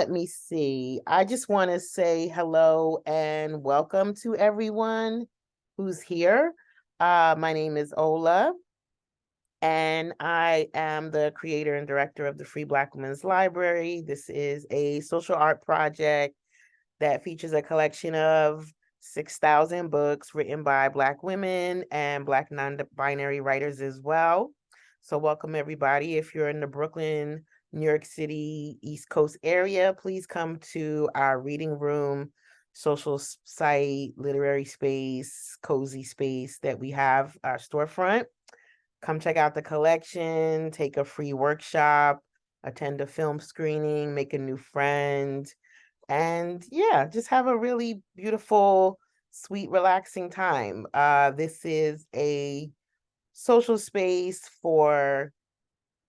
Let me see. I just want to say hello and welcome to everyone who's here. My name is Ola, and I am the creator and director of the Free Black Women's Library. This is a social art project that features a collection of 6,000 books written by Black women and Black non-binary writers as well. So welcome everybody. If you're in the Brooklyn, New York City, East Coast area, please come to our reading room, social site, literary space, cozy space that we have our storefront. Come check out the collection, take a free workshop, attend a film screening, make a new friend, and yeah, just have a really beautiful, sweet, relaxing time. This is a social space for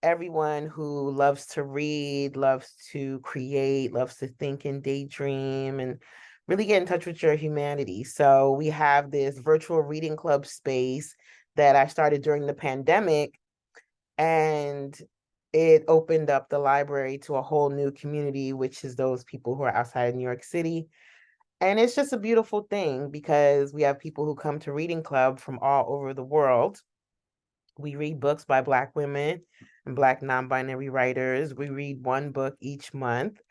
everyone who loves to read, loves to create, loves to think and daydream, and really get in touch with your humanity. So we have this virtual reading club space that I started during the pandemic, and it opened up the library to a whole new community, which is those people who are outside of New York City. And it's just a beautiful thing because we have people who come to reading club from all over the world. We read books by Black women and Black non-binary writers. We read one book each month.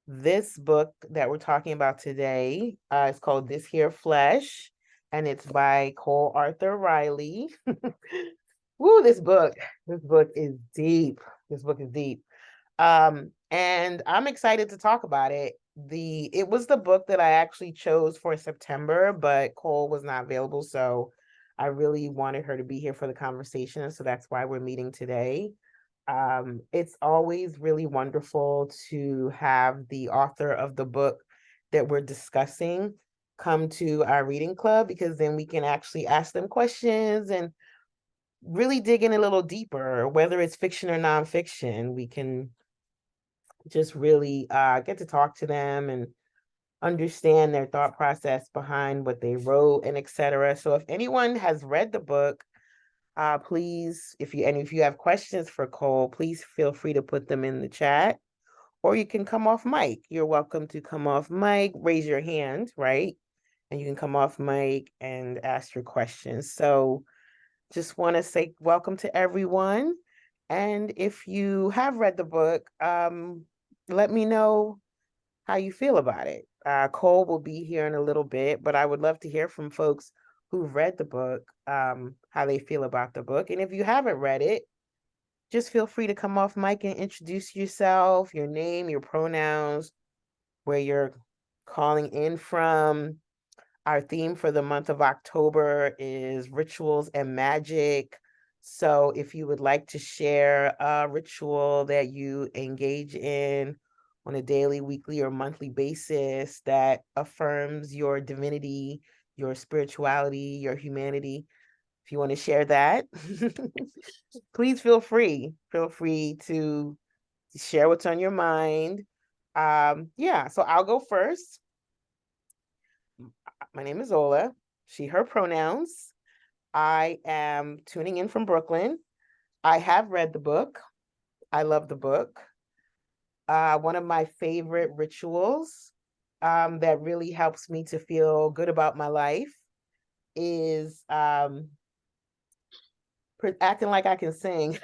This book that we're talking about today is called This Here Flesh, and it's by Coel Arthur Riley. Woo, this book is deep. This book is deep. And I'm excited to talk about it. It was the book that I actually chose for September, but Cole was not available, so I really wanted her to be here for the conversation, so that's why we're meeting today. It's always really wonderful to have the author of the book that we're discussing come to our reading club because then we can actually ask them questions and really dig in a little deeper, whether it's fiction or nonfiction. We can just really get to talk to them and understand their thought process behind what they wrote and etc. So if anyone has read the book, please, if you have questions for Cole, please feel free to put them in the chat, or you can come off mic. You're welcome to come off mic, raise your hand, right? And you can come off mic and ask your questions. So just want to say welcome to everyone. And if you have read the book, let me know how you feel about it. Cole will be here in a little bit, but I would love to hear from folks who've read the book, how they feel about the book. And if you haven't read it, just feel free to come off mic and introduce yourself, your name, your pronouns, where you're calling in from. Our theme for the month of October is rituals and magic. So if you would like to share a ritual that you engage in on a daily, weekly, or monthly basis that affirms your divinity, your spirituality, your humanity, if you want to share that, please feel free. Feel free to share what's on your mind. Yeah, so I'll go first. My name is Ola, she, her pronouns. I am tuning in from Brooklyn. I have read the book. I love the book. One of my favorite rituals that really helps me to feel good about my life is acting like I can sing.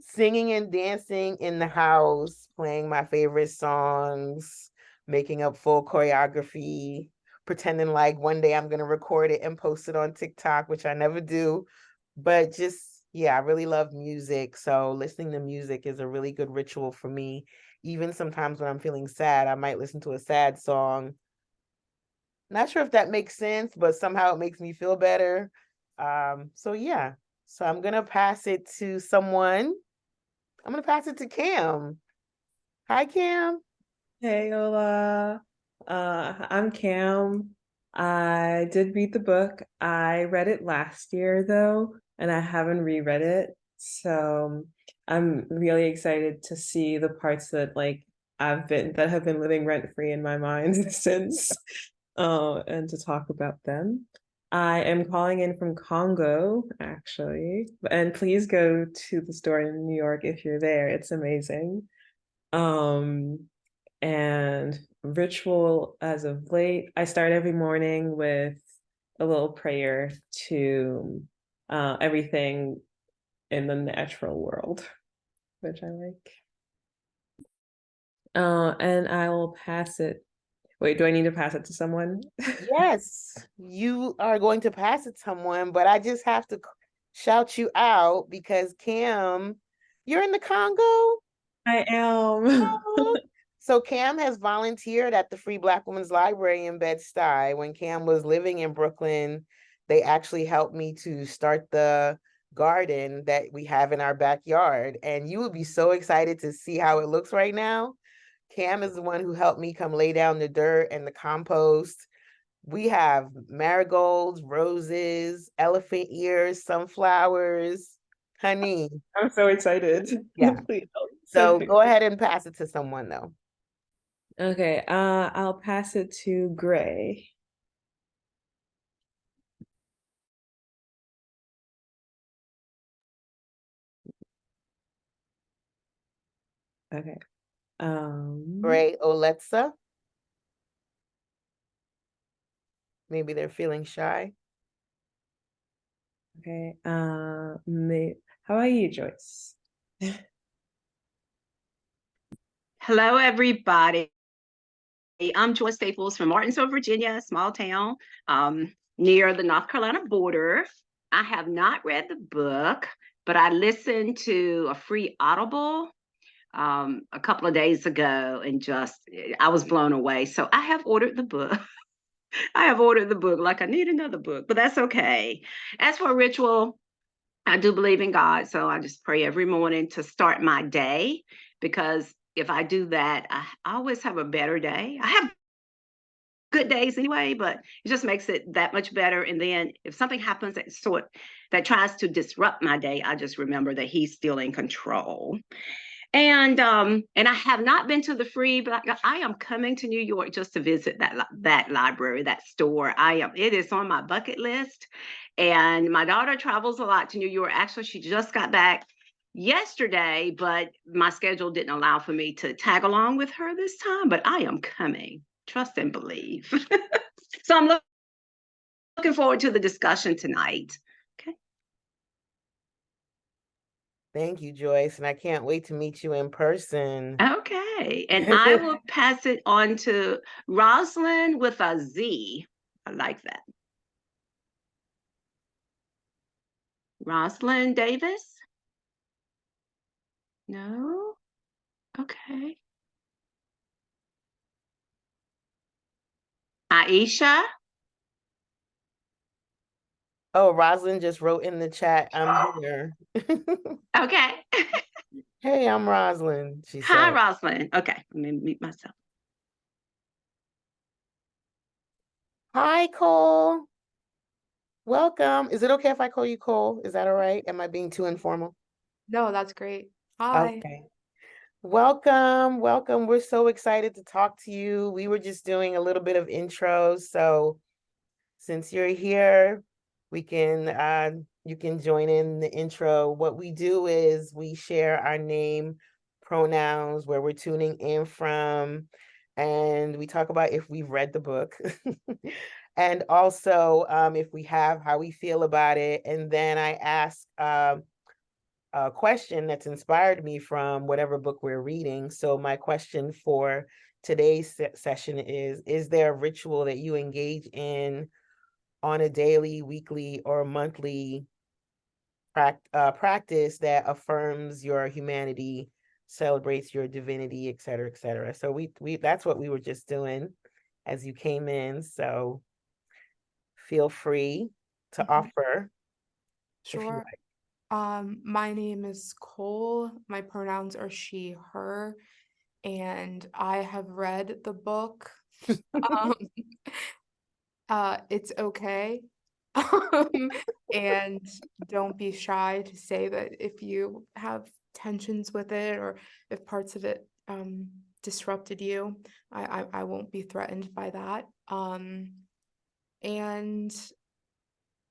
Singing and dancing in the house, playing my favorite songs, making up full choreography, pretending like one day I'm going to record it and post it on TikTok, which I never do. But just, yeah, I really love music. So listening to music is a really good ritual for me. Even sometimes when I'm feeling sad, I might listen to a sad song. Not sure if that makes sense, but somehow it makes me feel better. So yeah. So I'm gonna pass it to someone. I'm gonna pass it to Cam. Hi, Cam. Hey, Ola. I'm Cam. I did read the book. I read it last year though, and I haven't reread it. So I'm really excited to see the parts that that have been living rent free in my mind since, and to talk about them. I am calling in from Congo, actually, and please go to the store in New York if you're there. It's amazing. Um, and ritual as of late, I start every morning with a little prayer to everything in the natural world, which I like. And I will pass it. Wait, do I need to pass it to someone? Yes, you are going to pass it to someone, but I just have to shout you out because Cam, you're in the Congo? I am. Oh. So Cam has volunteered at the Free Black Women's Library in Bed-Stuy. When Cam was living in Brooklyn, they actually helped me to start the garden that we have in our backyard. And you would be so excited to see how it looks right now. Cam is the one who helped me come lay down the dirt and the compost. We have marigolds, roses, elephant ears, sunflowers, honey. I'm so excited. Yeah. Please send So go pictures. ahead and pass it to someone though. Okay, I'll pass it to Gray. Okay. Gray Oletsa. Maybe they're feeling shy. Okay. How about you, Joyce? Hello, everybody. I'm Joy Staples from Martinsville, Virginia, a small town near the North Carolina border. I have not read the book, but I listened to a free Audible a couple of days ago and I was blown away. So I have ordered the book. I have ordered the book like I need another book, but that's okay. As for ritual, I do believe in God, so I just pray every morning to start my day because if I do that, I always have a better day. I have good days anyway, but it just makes it that much better. And then if something happens that tries to disrupt my day, I just remember that He's still in control. And I have not been to the free, but I am coming to New York just to visit that library, that store. It is on my bucket list. And my daughter travels a lot to New York. Actually, she just got back yesterday, but my schedule didn't allow for me to tag along with her this time. But I am coming. Trust and believe. So I'm looking forward to the discussion tonight. Okay. Thank you, Joyce. And I can't wait to meet you in person. Okay. And I will pass it on to Rosalind with a Z. I like that. Rosalind Davis? No? Okay. Aisha? Oh, Rosalind just wrote in the chat, I'm here. Okay. Hey, I'm Rosalind, she Hi, said. Rosalind. Okay. Let me mute myself. Hi, Cole. Welcome. Is it okay if I call you Cole? Is that all right? Am I being too informal? No, that's great. Hi. Okay. Welcome, welcome. We're so excited to talk to you. We were just doing a little bit of intros, so since you're here, we can you can join in the intro. What we do is we share our name, pronouns, where we're tuning in from, and we talk about if we've read the book. And also if we have, how we feel about it. And then I ask a question that's inspired me from whatever book we're reading. So my question for today's session is there a ritual that you engage in on a daily, weekly, or monthly practice that affirms your humanity, celebrates your divinity, et cetera, et cetera? So we that's what we were just doing as you came in. So feel free to offer if you Sure. like. My name is Cole. My pronouns are she, her, and I have read the book. Um, it's okay. And don't be shy to say that if you have tensions with it or if parts of it disrupted you, I won't be threatened by that. And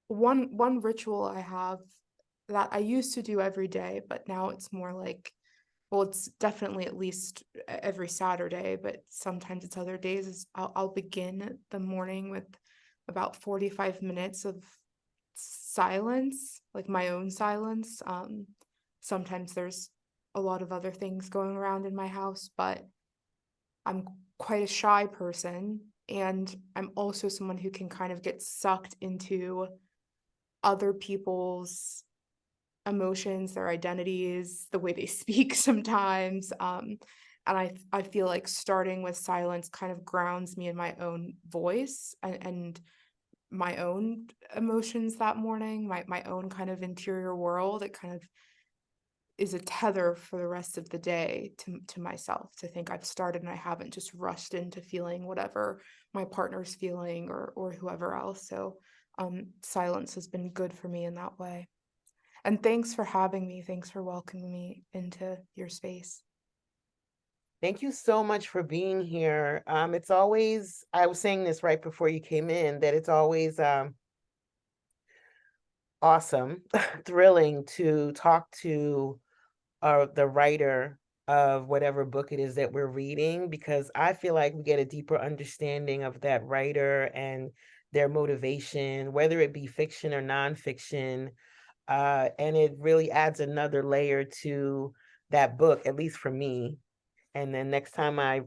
one ritual I have that I used to do every day, but now it's more like well, it's definitely at least every Saturday, but sometimes it's other days, is I'll begin the morning with about 45 minutes of silence, like my own silence. Sometimes there's a lot of other things going around in my house, but I'm quite a shy person, and I'm also someone who can kind of get sucked into other people's emotions, their identities, the way they speak sometimes. And I feel like starting with silence kind of grounds me in my own voice and my own emotions that morning, my own kind of interior world. It kind of is a tether for the rest of the day to myself, to think I've started and I haven't just rushed into feeling whatever my partner's feeling or whoever else. So silence has been good for me in that way. And thanks for having me. Thanks for welcoming me into your space. Thank you so much for being here. It's always, I was saying this right before you came in, that it's always awesome, thrilling to talk to the writer of whatever book it is that we're reading, because I feel like we get a deeper understanding of that writer and their motivation, whether it be fiction or nonfiction. And it really adds another layer to that book, at least for me. And then next time I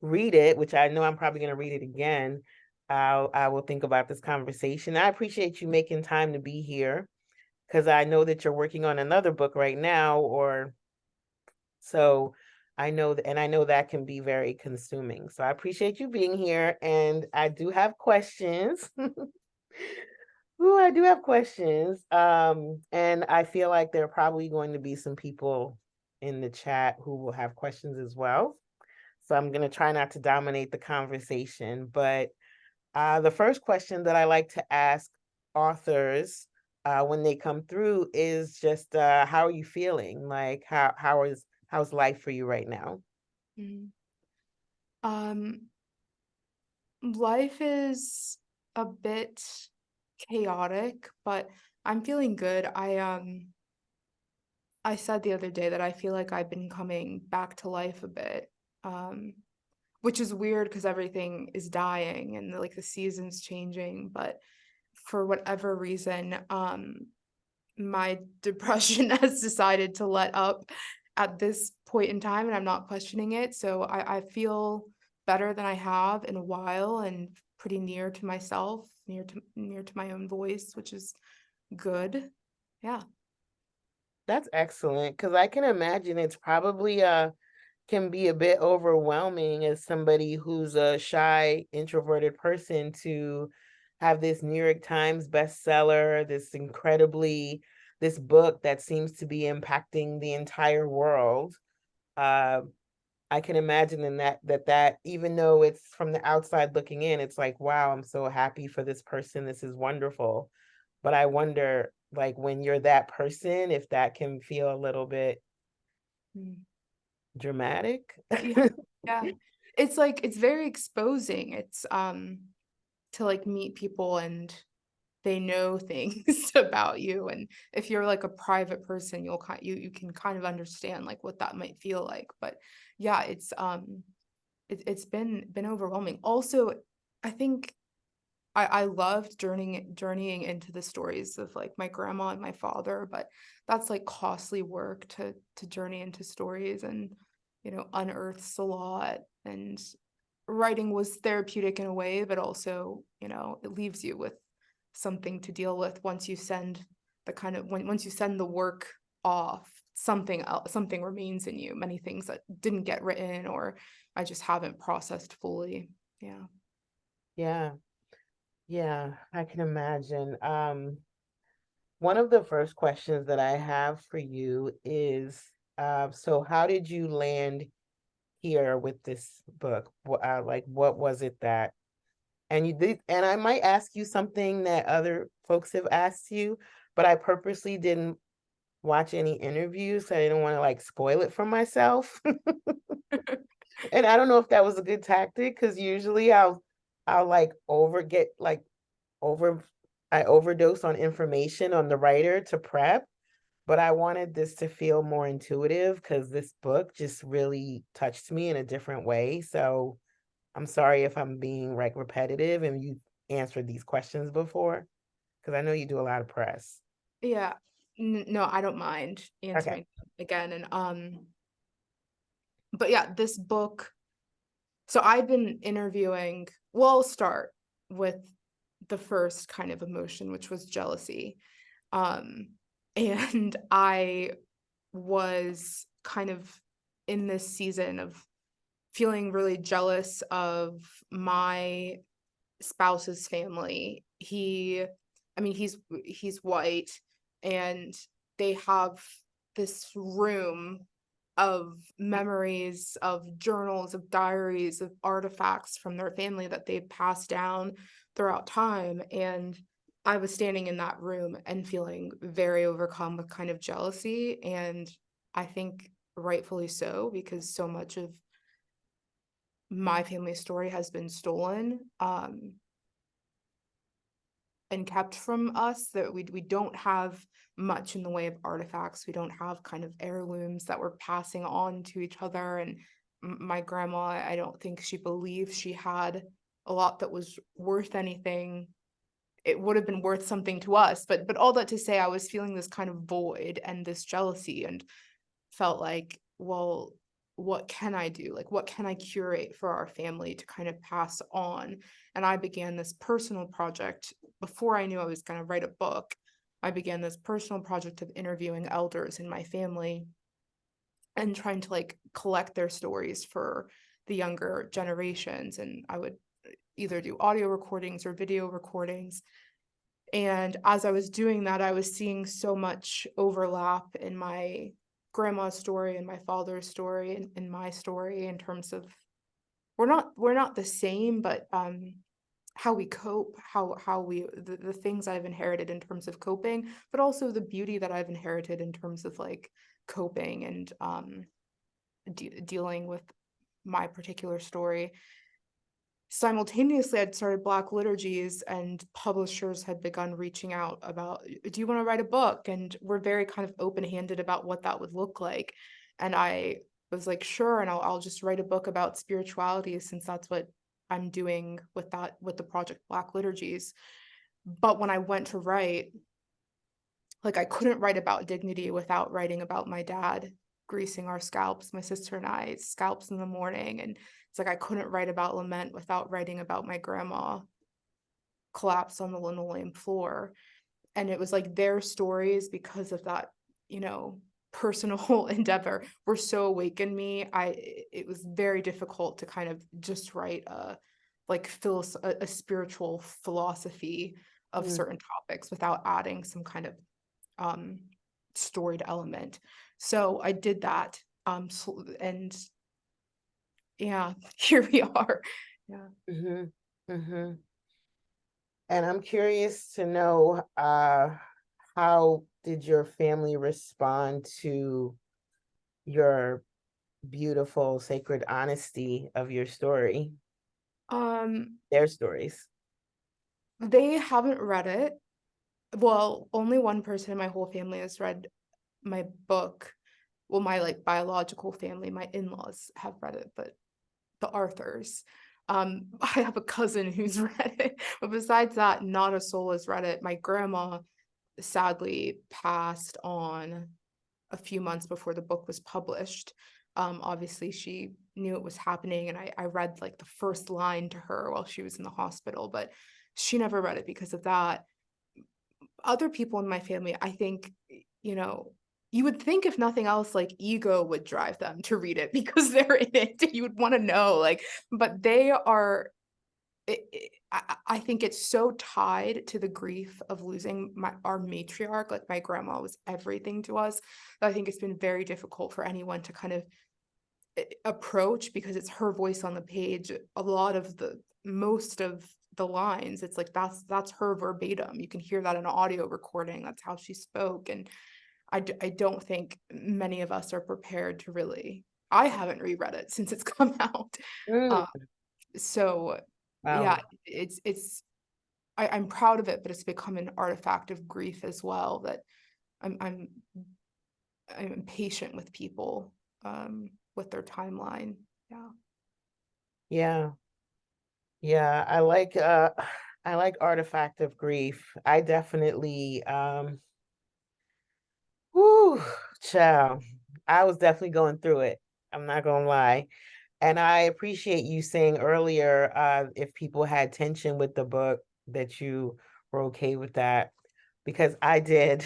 read it, which I know I'm probably going to read it again, I will think about this conversation. I appreciate you making time to be here, because I know that you're working on another book right now, or so I know that, and I know that can be very consuming. So I appreciate you being here, and I do have questions. Ooh, I do have questions. And I feel like there are probably going to be some people in the chat who will have questions as well. So I'm going to try not to dominate the conversation. But the first question that I like to ask authors when they come through is just how are you feeling? Like how's life for you right now? Mm. Life is a bit chaotic, but I'm feeling good. I said the other day that I feel like I've been coming back to life a bit. Um, which is weird because everything is dying and like the season's changing, but for whatever reason, my depression has decided to let up at this point in time, and I'm not questioning it. So I feel better than I have in a while and pretty near to myself, near to my own voice, which is good. Yeah. That's excellent, because I can imagine it's probably can be a bit overwhelming as somebody who's a shy, introverted person to have this New York Times bestseller, this book that seems to be impacting the entire world. Uh, I can imagine in that even though it's from the outside looking in, it's like, wow, I'm so happy for this person. This is wonderful. But I wonder, like, when you're that person, if that can feel a little bit Mm. dramatic. Yeah. Yeah. It's like it's very exposing. It's to like meet people and they know things about you, and if you're like a private person, you can kind of understand like what that might feel like. But yeah, it's been overwhelming. Also, I think I loved journeying into the stories of like my grandma and my father, but that's like costly work to journey into stories and unearths a lot. And writing was therapeutic in a way, but also, it leaves you with something to deal with once you send once you send the work off, something else, something remains in you, many things that didn't get written or I just haven't processed fully. Yeah. Yeah, yeah, I can imagine. One of the first questions that I have for you is, so how did you land here with this book? Like, what was it that, and you did, and I might ask you something that other folks have asked you, but I purposely didn't watch any interviews, so I didn't want to like spoil it for myself. And I don't know if that was a good tactic, because usually I'll like over I overdose on information on the writer to prep. but I wanted this to feel more intuitive because this book just really touched me in a different way. So I'm sorry if I'm being like repetitive and you answered these questions before, because I know you do a lot of press. Yeah. No, I don't mind Okay. answering again. And but yeah, this book. So I've been interviewing, well, I'll start with the first kind of emotion, which was jealousy. Um, and I was kind of in this season of feeling really jealous of my spouse's family. I mean, he's white, and they have this room of memories, of journals, of diaries, of artifacts from their family that they've passed down throughout time. And I was standing in that room and feeling very overcome with kind of jealousy. And I think rightfully so, because so much of my family's story has been stolen. And kept from us, that we don't have much in the way of artifacts. We don't have kind of heirlooms that we're passing on to each other. And my grandma, I don't think she believed she had a lot that was worth anything. It would have been worth something to us, but all that to say, I was feeling this kind of void and this jealousy, and felt like, well, what can I do? Like, what can I curate for our family to kind of pass on? And I began this personal project before I knew I was going to write a book. I began this personal project of interviewing elders in my family and trying to like collect their stories for the younger generations. And I would either do audio recordings or video recordings. And as I was doing that, I was seeing so much overlap in my grandma's story and my father's story and my story, in terms of we're not the same, but how we cope, how we the things I've inherited in terms of coping, but also the beauty that I've inherited in terms of like coping and dealing with my particular story. Simultaneously, I'd started Black Liturgies, and publishers had begun reaching out about, do you want to write a book? And we're very kind of open-handed about what that would look like. And I was like, sure, and I'll just write a book about spirituality, since that's what I'm doing with the project Black Liturgies. But when I went to write, like, I couldn't write about dignity without writing about my dad greasing our scalps, my sister and I, scalps in the morning. And it's like I couldn't write about lament without writing about my grandma collapsed on the linoleum floor. And it was like their stories, because of that, personal endeavor, were so awakened me. It was very difficult to kind of just write a spiritual philosophy of certain topics without adding some kind of storied element. So I did that. And yeah, here we are. Yeah. And I'm curious to know, how did your family respond to your beautiful, sacred honesty of your story, their stories? They haven't read it. Well, only one person in my whole family has read my book. Well, my like biological family, my in-laws have read it, but the Arthurs. I have a cousin who's read it, but besides that, not a soul has read it. My grandma sadly passed on a few months before the book was published. Obviously she knew it was happening, and I read like the first line to her while she was in the hospital, but she never read it because of that. Other people in my family, I think, you would think, if nothing else, like ego would drive them to read it because they're in it. You would want to know, like, but they are. I think it's so tied to the grief of losing our matriarch. Like, my grandma was everything to us. That I think it's been very difficult for anyone to kind of approach, because it's her voice on the page. Most of the lines, it's like that's her verbatim. You can hear that in an audio recording. That's how she spoke. And I don't think many of us are prepared to really. I haven't reread it since it's come out. So Wow. yeah, I'm proud of it, but it's become an artifact of grief as well, that I'm I'm patient with people, with their timeline. Yeah. Yeah. Yeah. I like Artifact of Grief. I definitely whoo, child. I was definitely going through it. I'm not gonna lie. And I appreciate you saying earlier, if people had tension with the book, that you were okay with that, because I did.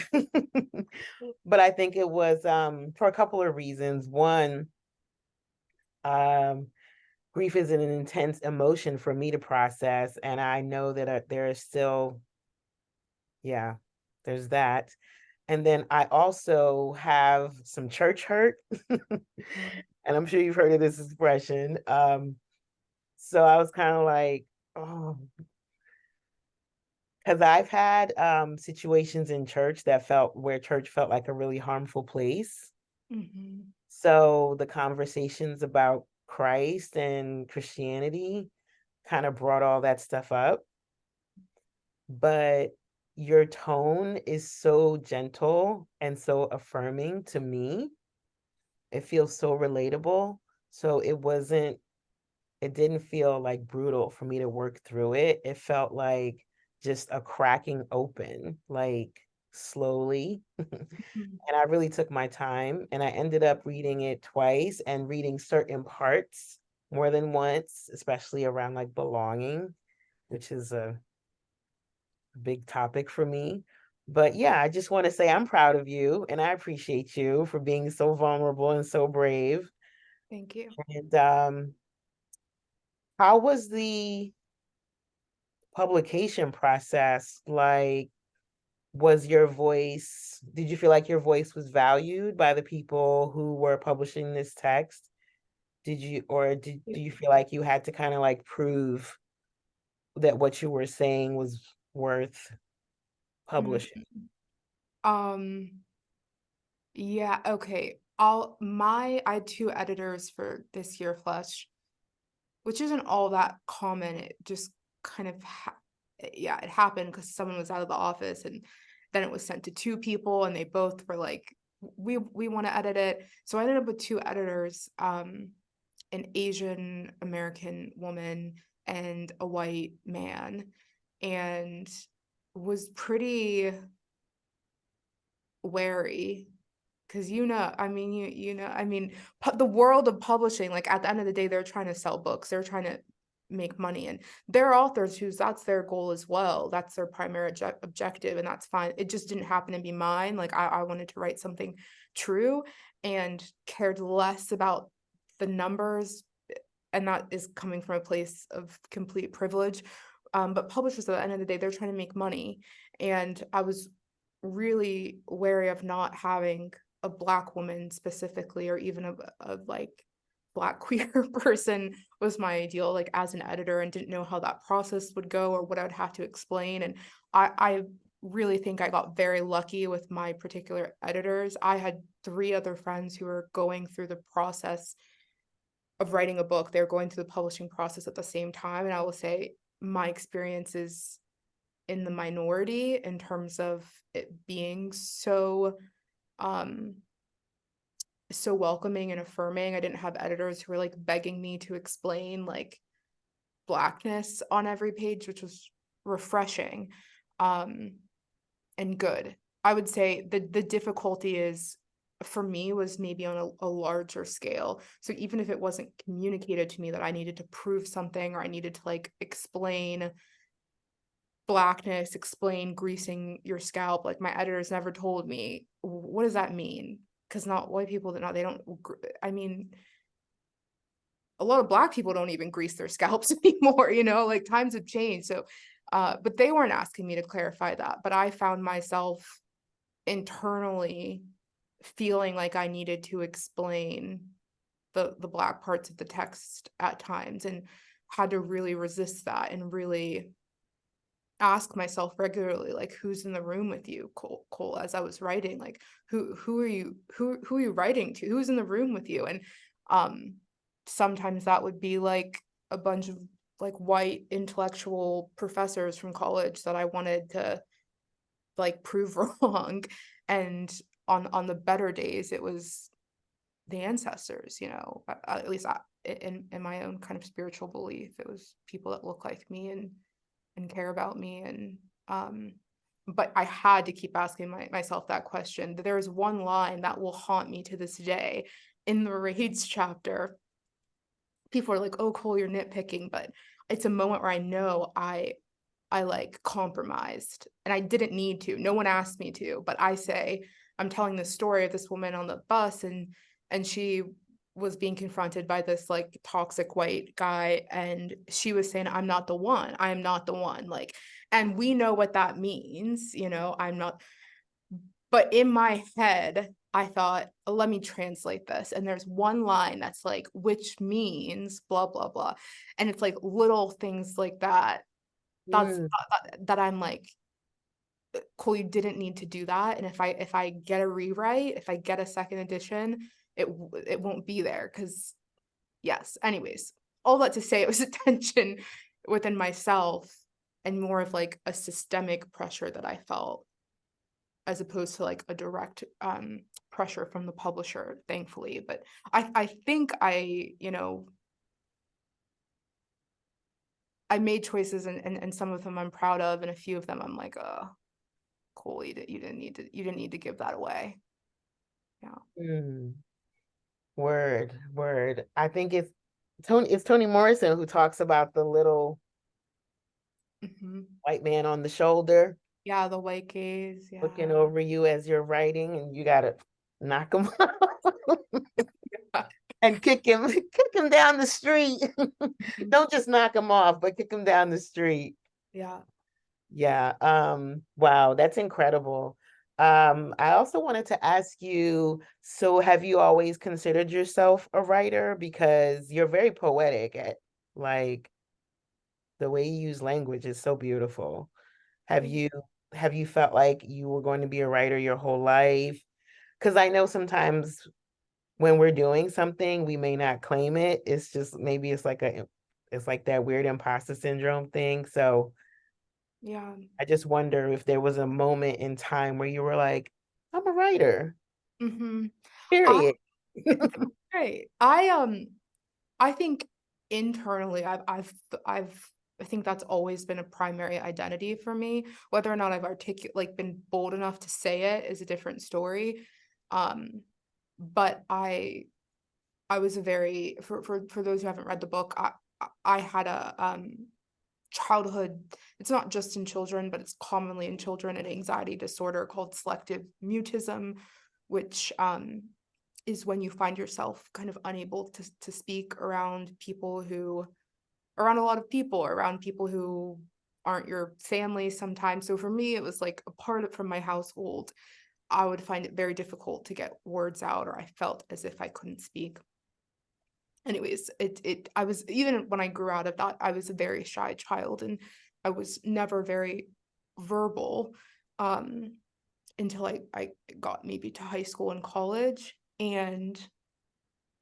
But I think it was for a couple of reasons. One, um, grief is an intense emotion for me to process, and I know that there is still, yeah, there's that. And then I also have some church hurt. And I'm sure you've heard of this expression. So I was kind of like, oh, because I've had situations in church where church felt like a really harmful place. Mm-hmm. So the conversations about Christ and Christianity kind of brought all that stuff up. But your tone is so gentle and so affirming to me. It feels so relatable. So it didn't feel like brutal for me to work through it. It felt like just a cracking open, like slowly. Mm-hmm. And I really took my time, and I ended up reading it twice and reading certain parts more than once, especially around like belonging, which is a big topic for me. But yeah, I just want to say I'm proud of you and I appreciate you for being so vulnerable and so brave. Thank you. And how was the publication process? Like, did you feel like your voice was valued by the people who were publishing this text? Do you feel like you had to kind of like prove that what you were saying was worth publishing? Um, yeah, okay. I had two editors for this year Flush, which isn't all that common. It just kind of yeah, it happened because someone was out of the office, and then it was sent to two people, and they both were like, we want to edit it. So I ended up with two editors, an Asian American woman and a white man, and was pretty wary because I mean, I mean, the world of publishing, like at the end of the day, they're trying to sell books, they're trying to make money, and they're authors whose that's their goal as well. That's their primary objective, and that's fine. It just didn't happen to be mine. Like I wanted to write something true and cared less about the numbers, and that is coming from a place of complete privilege. But publishers at the end of the day, they're trying to make money, and I was really wary of not having a Black woman specifically, or even a like Black queer person was my ideal, like as an editor, and didn't know how that process would go or what I would have to explain. And I really think I got very lucky with my particular editors. I had three other friends who were going through the process of writing a book. They're going through the publishing process at the same time. And I will say my experience is in the minority in terms of it being um so welcoming and affirming. I didn't have editors who were like begging me to explain like Blackness on every page, which was refreshing, and good. I would say the difficulty is, for me, was maybe on a larger scale. So even if it wasn't communicated to me that I needed to prove something, or I needed to like explain Blackness, explain greasing your scalp, like my editors never told me, what does that mean? Because not white people, they don't, I mean, a lot of Black people don't even grease their scalps anymore, like times have changed. So but they weren't asking me to clarify that, but I found myself internally feeling like I needed to explain the Black parts of the text at times, and had to really resist that and really ask myself regularly, like, who's in the room with you, Cole, as I was writing, like, who are you writing to? Who's in the room with you? And sometimes that would be like a bunch of like white intellectual professors from college that I wanted to like prove wrong. And on the better days, it was the ancestors, at least in my own kind of spiritual belief, it was people that look like me and care about me. And but I had to keep asking myself that question. There is one line that will haunt me to this day in the Raids chapter. People are like, "Oh, Cole, you're nitpicking," but it's a moment where I know I like compromised, and I didn't need to. No one asked me to, but I say, I'm telling the story of this woman on the bus, and she was being confronted by this like toxic white guy, and she was saying, I'm not the one. I am not the one. Like, and we know what that means, I'm not. But in my head, I thought, let me translate this. And there's one line that's like, which means blah, blah, blah. And it's like little things like that. That's Mm. that I'm like, Cole, you didn't need to do that. And if I get a rewrite, if I get a second edition, it won't be there. Because yes, anyways, all that to say, it was a tension within myself and more of like a systemic pressure that I felt, as opposed to like a direct pressure from the publisher, thankfully. But I think I made choices, and some of them I'm proud of, and a few of them I'm like, cool, you didn't need to give that away. Yeah. Mm. Word. I think it's Toni Morrison who talks about the little Hmm. white man on the shoulder Yeah, the white gaze. Yeah. looking over you as you're writing, and you gotta knock him Yeah. and kick him down the street. Mhm. Don't just knock him off, but kick him down the street. Yeah. Yeah. Wow, that's incredible. I also wanted to ask you, so have you always considered yourself a writer? Because you're very poetic at like the way you use language is so beautiful. Have Thank you have you felt like you were going to be a writer your whole life? Because I know sometimes when we're doing something, we may not claim it. It's just maybe it's like that weird imposter syndrome thing. So Yeah. I just wonder if there was a moment in time where you were like, I'm a writer, Hmm. I period. Right. I think internally I think that's always been a primary identity for me. Whether or not I've been bold enough to say it is a different story. Um, but I was a very for those who haven't read the book, I had a childhood, it's not just in children, but it's commonly in children, an anxiety disorder called selective mutism, which is when you find yourself kind of unable to speak around a lot of people, around people who aren't your family sometimes. So for me, it was like apart from my household, I would find it very difficult to get words out, or I felt as if I couldn't speak. Anyways, I was, even when I grew out of that, I was a very shy child, and I was never very verbal um until I got maybe to high school and college. And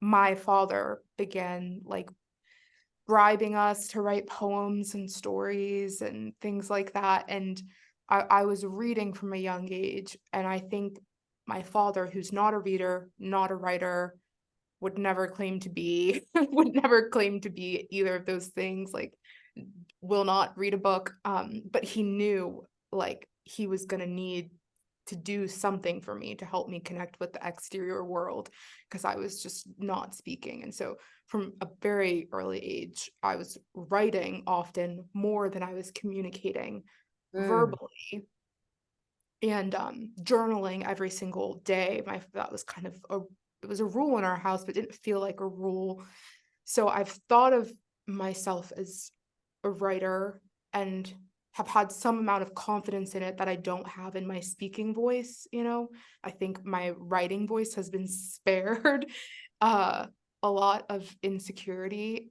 my father began like bribing us to write poems and stories and things like that. And I was reading from a young age. And I think my father, who's not a reader, not a writer, would never claim to be, would never claim to be either of those things, like will not read a book. But he knew like he was going to need to do something for me to help me connect with the exterior world, because I was just not speaking. And so from a very early age, I was writing often more than I was communicating Mm, verbally, and journaling every single day. That was kind of it was a rule in our house, but it didn't feel like a rule. So I've thought of myself as a writer, and have had some amount of confidence in it that I don't have in my speaking voice. I think my writing voice has been spared uh a lot of insecurity,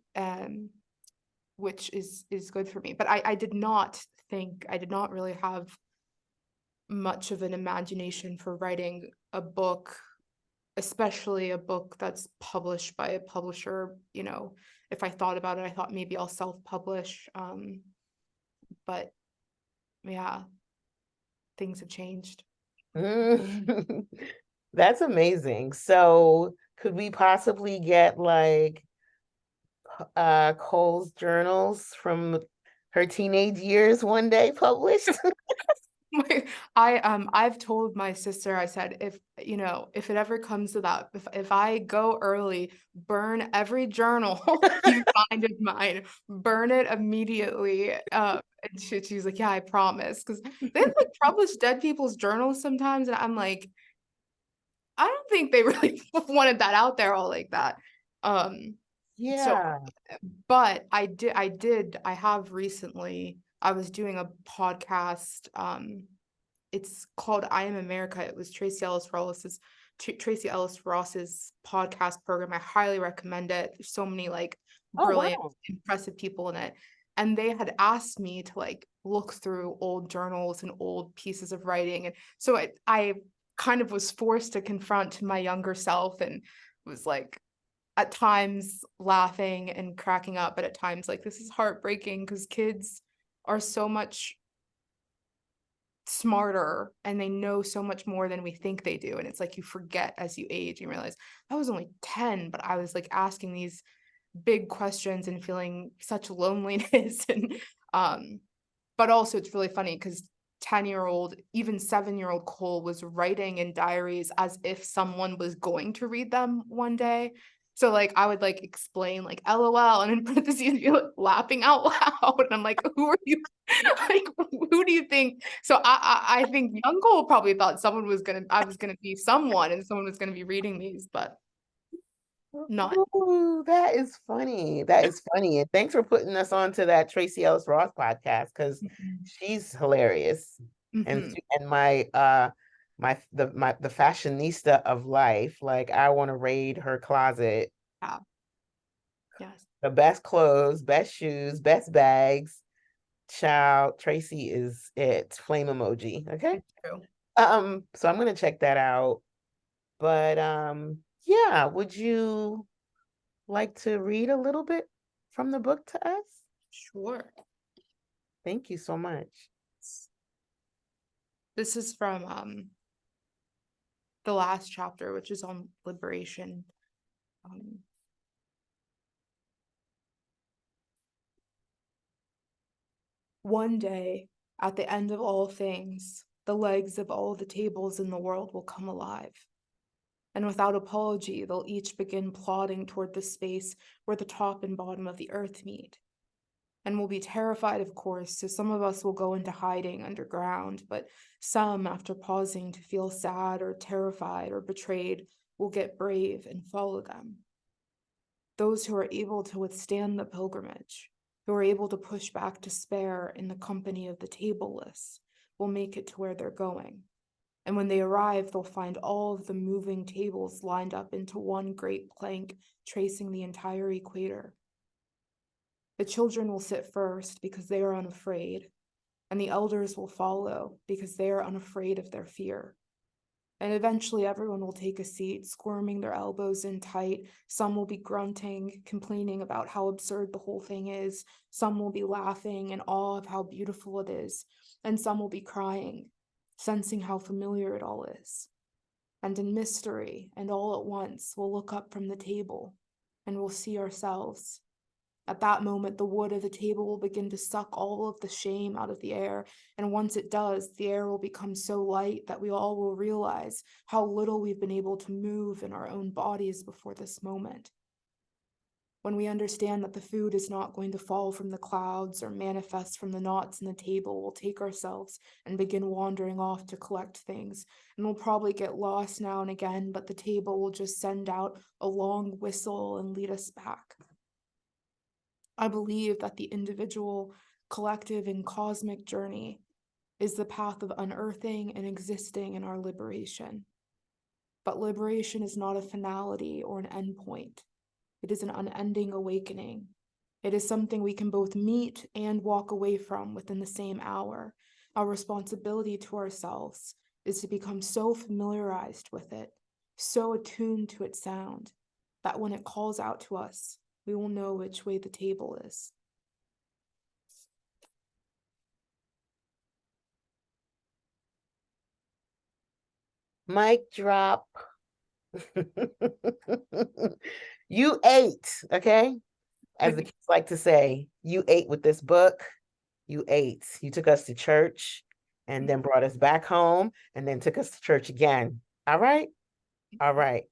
which is good for me. But I did not really have much of an imagination for writing a book, especially a book that's published by a publisher. If I thought about it, I thought maybe I'll self-publish. But yeah, things have changed. mm. That's amazing. So could we possibly get like Cole's journals from her teenage years one day published? I've told my sister, I said, if if it ever comes to that, if I go early, burn every journal you find of mine, burn it immediately. And she's like, yeah, I promise. Because they like publish dead people's journals sometimes, and I'm like, I don't think they really wanted that out there all like that. So Yeah. but I have recently, I was doing a podcast, it's called I Am America. It was Tracy Ellis Ross's podcast program. I highly recommend it. There's so many like Oh, brilliant, wow. impressive people in it. And they had asked me to like look through old journals and old pieces of writing. And so I kind of was forced to confront my younger self, and was like at times laughing and cracking up, but at times like this is heartbreaking because kids are so much smarter and they know so much more than we think they do. And it's like you forget as you age, you realize I was only 10, but I was like asking these big questions and feeling such loneliness. And but also it's really funny because 10-year-old, even 7-year-old Cole was writing in diaries as if someone was going to read them one day. So like I would like explain like LOL and in parentheses be like laughing out loud. And I'm like, who are you? Like, who do you think? So I think young Cole probably thought I was gonna be someone and someone was gonna be reading these, but not. Ooh, that is funny. That is funny. And thanks for putting us on to that Tracy Ellis Ross podcast because Mhm. she's hilarious. And Mhm. and the fashionista of life, like I want to raid her closet. Yeah. Yes. The best clothes, best shoes, best bags. Child, Tracy is it. Flame emoji. Okay. It's true. So I'm gonna check that out. But yeah, would you like to read a little bit from the book to us? Sure. Thank you so much. This is from the last chapter, which is on liberation. Um, One day, at the end of all things, the legs of all the tables in the world will come alive. And without apology, they'll each begin plodding toward the space where the top and bottom of the earth meet. And we'll be terrified, of course, so some of us will go into hiding underground, but some, after pausing to feel sad or terrified or betrayed, will get brave and follow them. Those who are able to withstand the pilgrimage, who are able to push back despair in the company of the tableless, will make it to where they're going. And when they arrive, they'll find all of the moving tables lined up into one great plank tracing the entire equator. The children will sit first because they are unafraid, and the elders will follow because they are unafraid of their fear. And eventually everyone will take a seat, squirming their elbows in tight. Some will be grunting, complaining about how absurd the whole thing is. Some will be laughing in awe of how beautiful it is. And some will be crying, sensing how familiar it all is. And in mystery, and all at once, we'll look up from the table, and we'll see ourselves. At that moment, the wood of the table will begin to suck all of the shame out of the air, and once it does, the air will become so light that we all will realize how little we've been able to move in our own bodies before this moment. When we understand that the food is not going to fall from the clouds or manifest from the knots in the table, we'll take ourselves and begin wandering off to collect things, and we'll probably get lost now and again, but the table will just send out a long whistle and lead us back. I believe that the individual, collective, and cosmic journey is the path of unearthing and existing in our liberation. But liberation is not a finality or an endpoint. It is an unending awakening. It is something we can both meet and walk away from within the same hour. Our responsibility to ourselves is to become so familiarized with it, so attuned to its sound, that when it calls out to us, we will know which way the table is. Mic drop. You ate, okay? As the kids like to say, you ate with this book. You ate. You took us to church and then brought us back home and then took us to church again. All right? All right.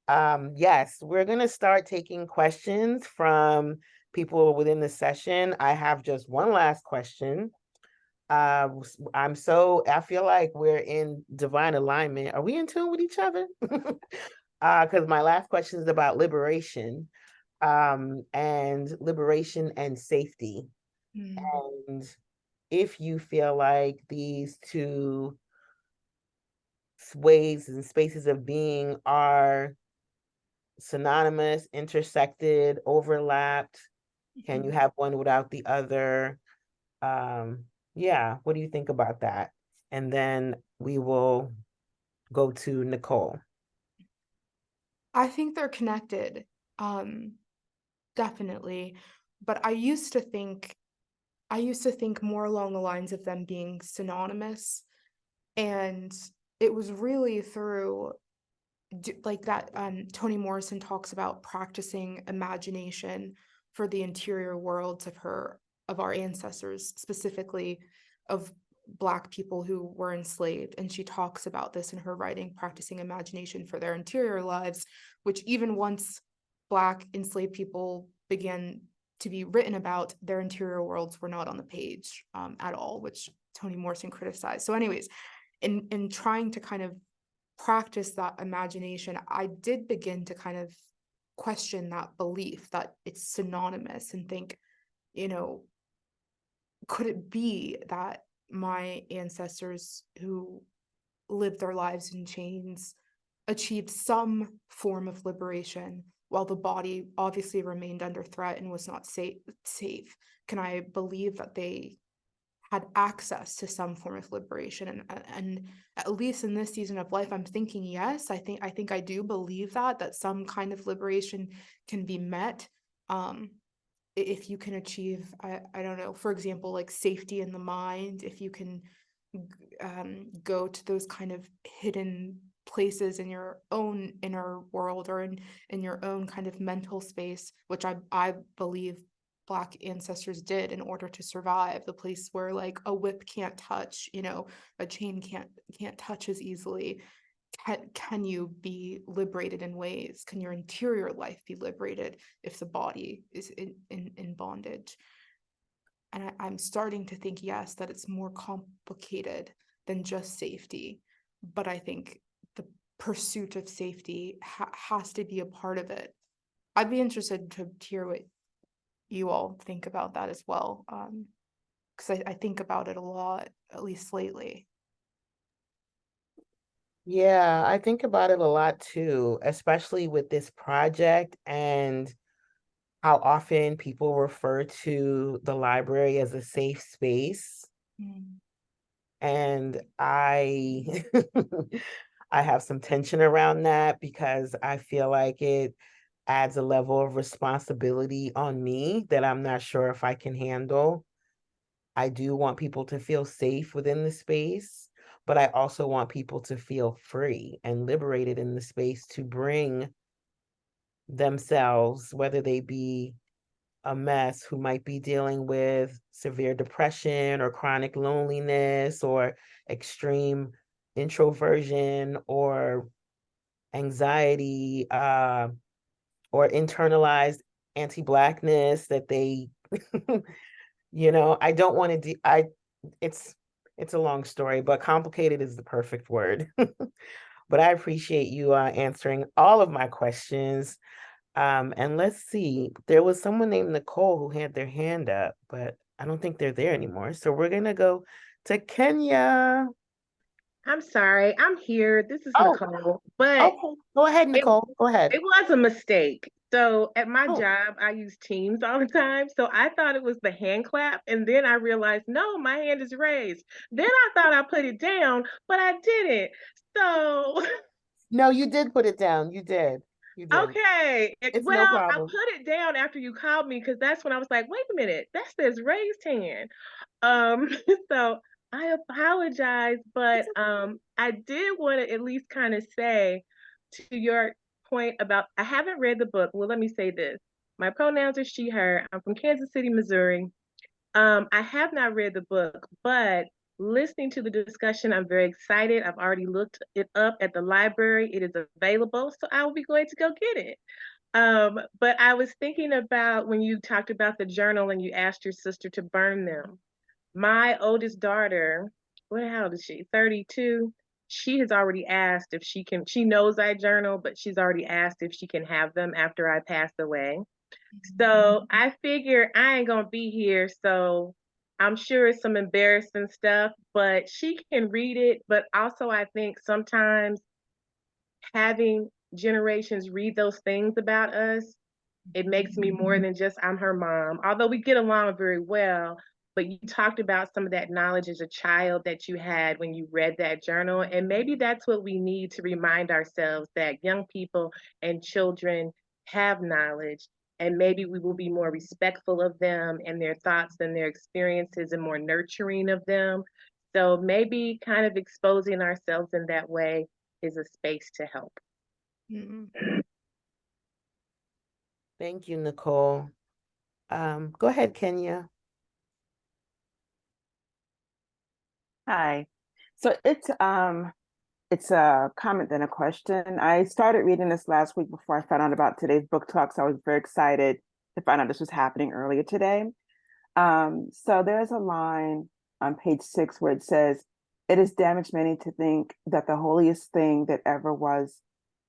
Yes, we're going to start taking questions from people within the session. I have just one last question. I feel like we're in divine alignment. Are we in tune with each other? Because my last question is about liberation, and liberation and safety. And if you feel like these two ways and spaces of being are synonymous, intersected, overlapped, can you have one without the other? Yeah, what do you think about that? And then we will go to Nicole. I think they're connected, definitely. But I used to think more along the lines of them being synonymous. And it was really through like that Toni Morrison talks about practicing imagination for the interior worlds of our ancestors, specifically of Black people who were enslaved. And she talks about this in her writing, practicing imagination for their interior lives, which even once Black enslaved people began to be written about, their interior worlds were not on the page at all, which Toni Morrison criticized. So anyways, in trying to kind of practice that imagination, I did begin to kind of question that belief that it's synonymous and think, could it be that my ancestors who lived their lives in chains achieved some form of liberation while the body obviously remained under threat and was not safe? Can I believe that they had access to some form of liberation? And at least in this season of life, I'm thinking yes. I think I do believe that some kind of liberation can be met, if you can achieve, I don't know, for example, like safety in the mind, if you can go to those kind of hidden places in your own inner world or in your own kind of mental space, which I believe Black ancestors did in order to survive, the place where like a whip can't touch, a chain can't touch as easily. Can you be liberated in ways? Can your interior life be liberated if the body is in bondage? And I'm starting to think, yes, that it's more complicated than just safety. But I think the pursuit of safety has to be a part of it. I'd be interested to hear what you all think about that as well, because I think about it a lot, at least lately. Yeah, I think about it a lot too, especially with this project and how often people refer to the library as a safe space. And I I have some tension around that because I feel like it adds a level of responsibility on me that I'm not sure if I can handle. I do want people to feel safe within the space, but I also want people to feel free and liberated in the space to bring themselves, whether they be a mess who might be dealing with severe depression or chronic loneliness or extreme introversion or anxiety, or internalized anti-Blackness that they I don't want to it's a long story, but complicated is the perfect word. But I appreciate you answering all of my questions. And let's see, there was someone named Nicole who had their hand up, but I don't think they're there anymore. So we're gonna go to Kenya. I'm sorry, I'm here. This is Oh, Nicole, but okay. Go ahead, it, Nicole. Go ahead. it was a mistake. So at my Oh, job, I use Teams all the time. So I thought it was the hand clap. And then I realized, no, my hand is raised. Then I thought I put it down, but I didn't. So, no, you did put it down. You did. You did. okay. It's no Well, I problem. put it down after you called me because that's when I was like, wait a minute, that says raised hand. So I apologize, but I did want to at least kind of say to your point about I haven't read the book. Well, let me say this. My pronouns are she, her. I'm from Kansas City, Missouri. I have not read the book, but listening to the discussion, I'm very excited. I've already looked it up at the library. It is available, so I will be going to go get it. But I was thinking about when you talked about the journal and you asked your sister to burn them. My oldest daughter, how old is she? 32. She has already asked if she can, she knows I journal, but she's already asked if she can have them after I pass away. So I figure I ain't gonna be here, so I'm sure it's some embarrassing stuff, but she can read it. But also, I think sometimes having generations read those things about us, it makes me more than just I'm her mom. Although we get along very well, but you talked about some of that knowledge as a child that you had when you read that journal. And maybe that's what we need to remind ourselves that young people and children have knowledge. And maybe we will be more respectful of them and their thoughts and their experiences and more nurturing of them. So maybe kind of exposing ourselves in that way is a space to help. Mm. Thank you, Nicole. Go ahead, Kenya. Hi. So it's a comment then a question. I started reading this last week before I found out about today's book talk, so I was very excited to find out this was happening earlier today. So there's a line on page 6 where it says, "It has damaged many to think that the holiest thing that ever was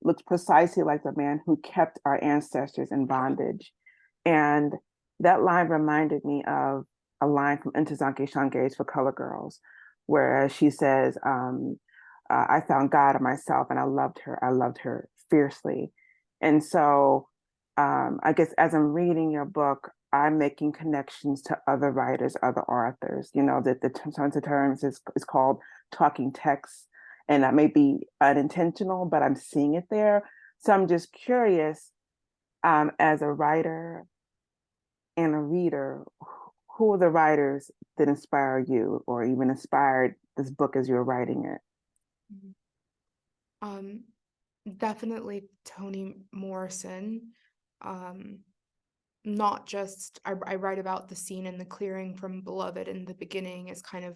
looks precisely like the man who kept our ancestors in bondage." And that line reminded me of a line from Ntozake Shange's For Color Girls, where she says, I found God in myself and I loved her. I loved her fiercely. And so I guess as I'm reading your book, I'm making connections to other writers, other authors. You know, that the terms of terms is called talking text. And that may be unintentional, but I'm seeing it there. So I'm just curious, as a writer and a reader, who are the writers that inspire you or even inspired this book as you were writing it? Definitely Toni Morrison. Not just I write about the scene in the clearing from Beloved in the beginning as kind of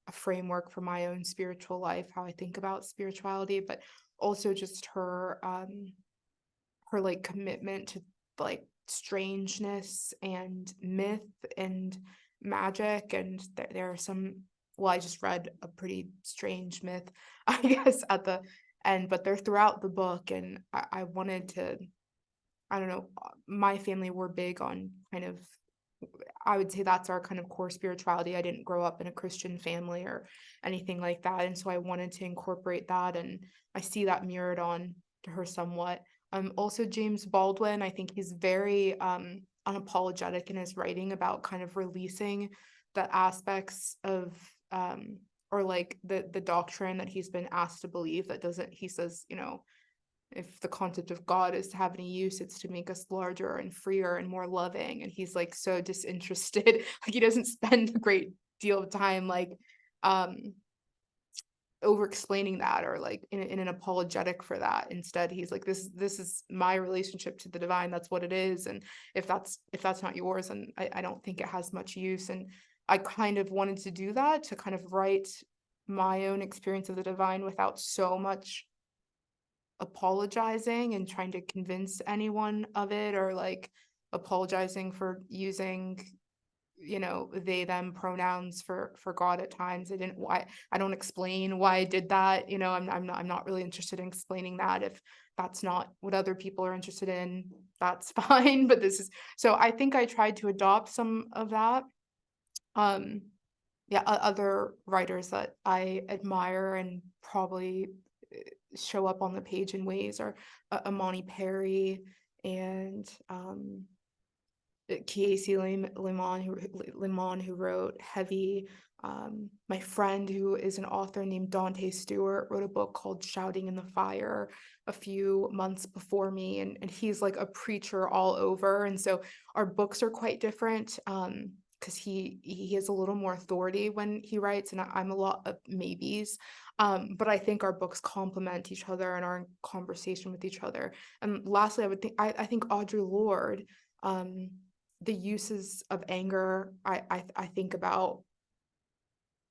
a framework for my own spiritual life, how I think about spirituality, but also just her like commitment to like strangeness and myth and magic. And there are some, well, I just read a pretty strange myth, I guess, at the end, but they're throughout the book. And I wanted to, I don't know, my family were big on kind of, I would say that's our kind of core spirituality. I didn't grow up in a Christian family or anything like that. And so I wanted to incorporate that. And I see that mirrored on to her somewhat. Also James Baldwin, I think he's very unapologetic in his writing about kind of releasing the aspects of or like the doctrine that he's been asked to believe that doesn't, he says, you know, if the concept of God is to have any use, it's to make us larger and freer and more loving. And he's like so disinterested. Like he doesn't spend a great deal of time like over explaining that or like in an apologetic for that. Instead, he's like, this is my relationship to the divine. That's what it is. And if that's not yours, and I don't think it has much use. And I kind of wanted to do that, to kind of write my own experience of the divine without so much apologizing and trying to convince anyone of it, or like apologizing for using, you know, they them pronouns for God at times. I don't explain why I did that. You know, I'm not really interested in explaining that. If that's not what other people are interested in, that's fine. But this is, so I think I tried to adopt some of that. Yeah, other writers that I admire and probably show up on the page in ways are Amani Perry and Kiesi Limon, who wrote Heavy. My friend who is an author named Dante Stewart wrote a book called Shouting in the Fire a few months before me, and he's like a preacher all over. And so our books are quite different. because he has a little more authority when he writes, and I'm a lot of maybes. But I think our books complement each other and are in conversation with each other. And lastly, I think Audre Lorde, the uses of anger, I think about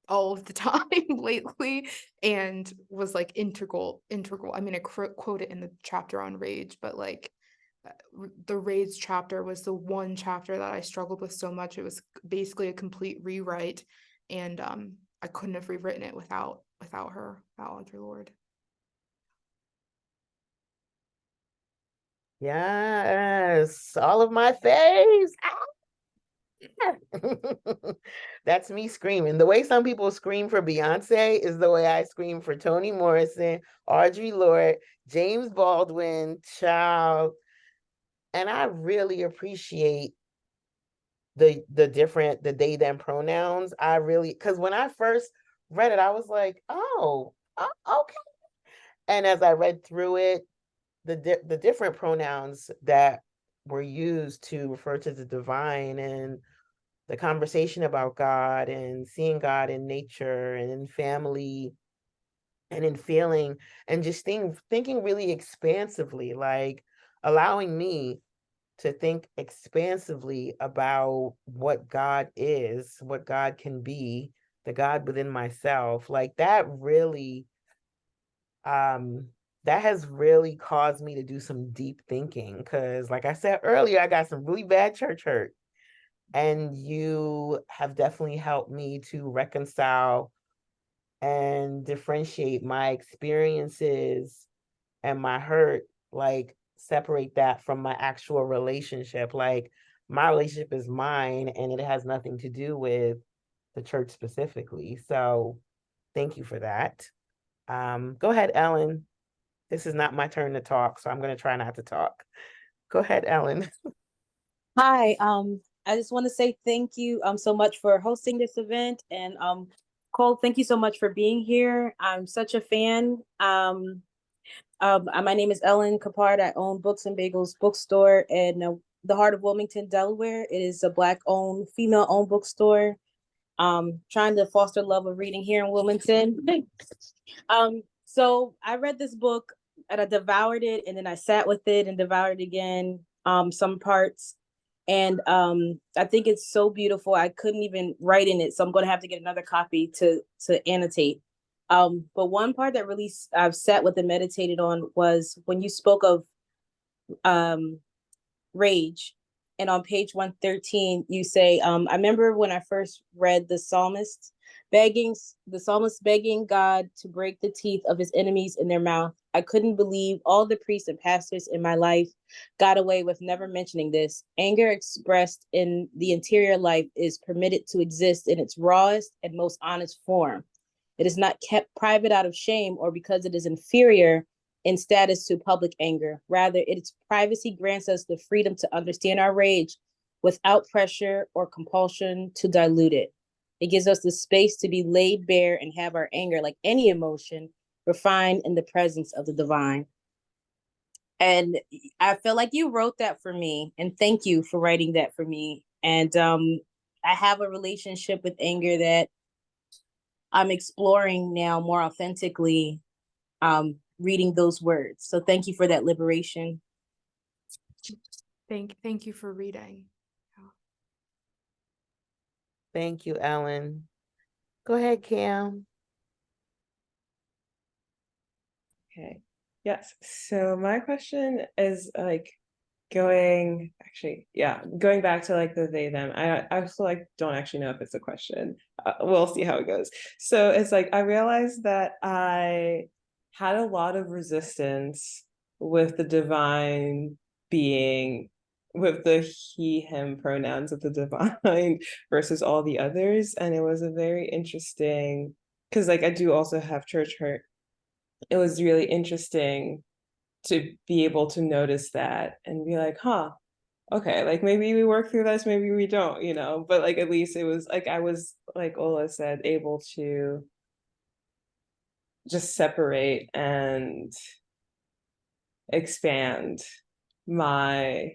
all of the time lately, and was like integral. I mean, I quote it in the chapter on rage, but like the rage chapter was the one chapter that I struggled with so much. It was basically a complete rewrite, and I couldn't have rewritten it without her, without Audre Lorde. Yes, all of my faves. That's me screaming. The way some people scream for Beyonce is the way I scream for Toni Morrison, Audre Lorde, James Baldwin, child. And I really appreciate the different the they them pronouns. I really, because when I first read it, I was like, oh, okay. And as I read through it, the different pronouns that were used to refer to the divine, and the conversation about God and seeing God in nature and in family and in feeling, and just thinking really expansively, like allowing me to think expansively about what God is, what God can be, the God within myself. Like that really, that has really caused me to do some deep thinking. Because like I said earlier, I got some really bad church hurt. And you have definitely helped me to reconcile and differentiate my experiences and my hurt, like separate that from my actual relationship. Like my relationship is mine and it has nothing to do with the church specifically. So thank you for that. Go ahead, Ellen. This is not my turn to talk, so I'm going to try not to talk. Go ahead, Ellen. Hi, I just want to say thank you so much for hosting this event, and Cole, thank you so much for being here. I'm such a fan. My name is Ellen Capard. I own Books and Bagels bookstore in the heart of Wilmington, Delaware. It is a Black-owned, female-owned bookstore. Trying to foster love of reading here in Wilmington. So I read this book and I devoured it, and then I sat with it and devoured it again. Some parts. And I think it's so beautiful. I couldn't even write in it, so I'm going to have to get another copy to annotate. But one part that really I've sat with and meditated on was when you spoke of rage, and on page 113 you say, I remember when I first read the psalmist begging God to break the teeth of his enemies in their mouth. I couldn't believe all the priests and pastors in my life got away with never mentioning this. Anger expressed in the interior life is permitted to exist in its rawest and most honest form. It is not kept private out of shame or because it is inferior in status to public anger. Rather, its privacy grants us the freedom to understand our rage without pressure or compulsion to dilute it. It gives us the space to be laid bare and have our anger, like any emotion, refined in the presence of the divine. And I feel like you wrote that for me, and thank you for writing that for me. And I have a relationship with anger that I'm exploring now more authentically, reading those words. So thank you for that liberation. Thank you for reading. Thank you, Ellen. Go ahead, Cam. Okay. Yes. So my question is like going back to like the they them. I also like don't actually know if it's a question. We'll see how it goes. So it's like I realized that I had a lot of resistance with the divine being, with the he him pronouns of the divine versus all the others, and it was a very interesting, because like I do also have church hurt. It was really interesting to be able to notice that and be like, huh, okay, like maybe we work through this, maybe we don't, but like at least it was like I was, like Ola said, able to just separate and expand my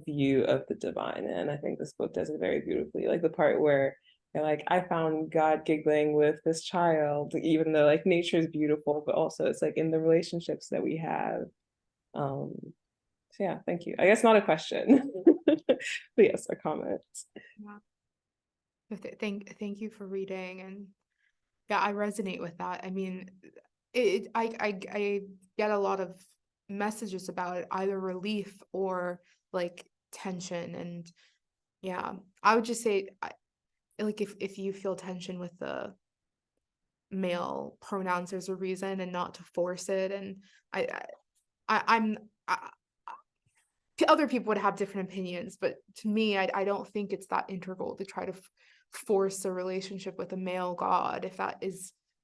view of the divine. And I think this book does it very beautifully. Like the part where you're like, I found God giggling with this child, even though like nature is beautiful, but also it's like in the relationships that we have. So yeah, thank you. I guess not a question, but yes, a comment. Yeah. Thank you for reading, and yeah, I resonate with that. I mean, I get a lot of messages about it, either relief or like tension, and yeah, I would just say, like if you feel tension with the male pronouns, there's a reason, and not to force it. And I, I'm other people would have different opinions, but to me, I don't think it's that integral to try to force a relationship with a male god if that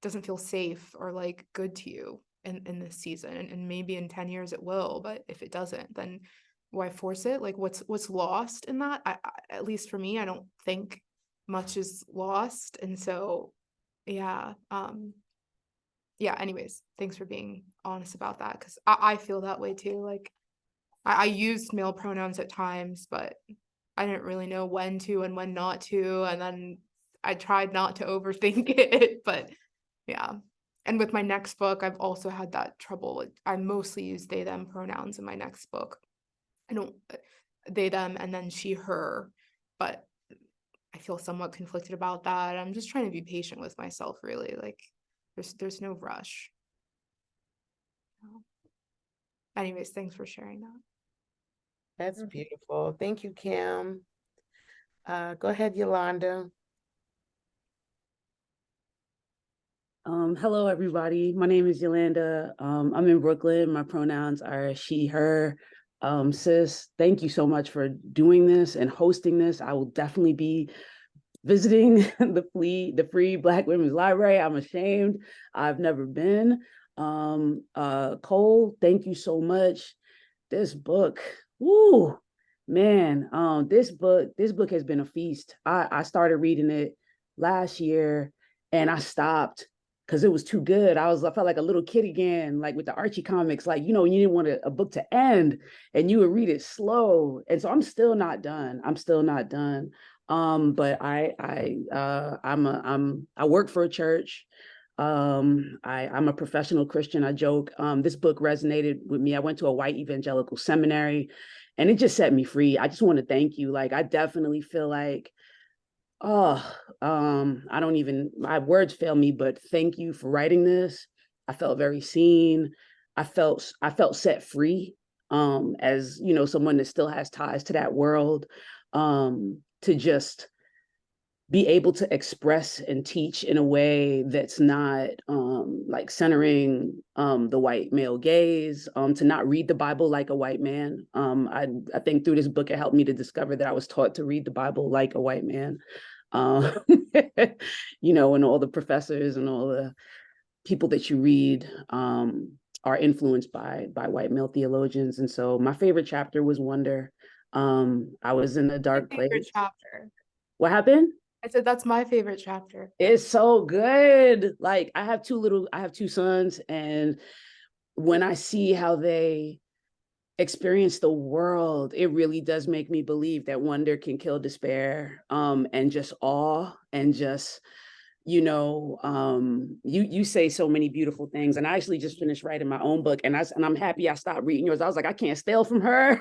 doesn't feel safe or like good to you in this season. And maybe in 10 years it will, but if it doesn't, then why force it? Like what's lost in that? At least for me, I don't think much is lost. And so yeah, yeah, anyways, thanks for being honest about that, because I feel that way too. Like I used male pronouns at times, but I didn't really know when to and when not to. And then I tried not to overthink it, but yeah. And with my next book, I've also had that trouble. I mostly use they, them pronouns in my next book. I don't they, them, and then she, her, but I feel somewhat conflicted about that. I'm just trying to be patient with myself, really. Like there's no rush. Anyways, thanks for sharing that. That's beautiful. Thank you, Kim. Go ahead, Yolanda. Hello, everybody. My name is Yolanda. I'm in Brooklyn. My pronouns are she, her. Sis, thank you so much for doing this and hosting this. I will definitely be visiting the Free Black Women's Library. I'm ashamed. I've never been. Coel, thank you so much. This book, woo, man, this book has been a feast. I started reading it last year and I stopped because it was too good. I felt like a little kid again, like with the Archie comics, like, you know, you didn't want a book to end and you would read it slow. And so I'm still not done. But I work for a church. I'm a professional Christian. I joke. This book resonated with me. I went to a white evangelical seminary and it just set me free. I just want to thank you. Like, I definitely feel like, I don't even, my words fail me, but thank you for writing this. I felt very seen. I felt set free, as, you know, someone that still has ties to that world, to just be able to express and teach in a way that's not like centering the white male gaze, to not read the Bible like a white man. I think through this book, it helped me to discover that I was taught to read the Bible like a white man. You know, and all the professors and all the people that you read are influenced by white male theologians. And so my favorite chapter was Wonder. I was in a dark place. Chapter. What happened? I said that's my favorite chapter. It's so good. Like I have two sons, and when I see how they experience the world, it really does make me believe that wonder can kill despair, and just awe, and just, you know, you say so many beautiful things. And I actually just finished writing my own book, and I'm happy I stopped reading yours. I was like, I can't steal from her.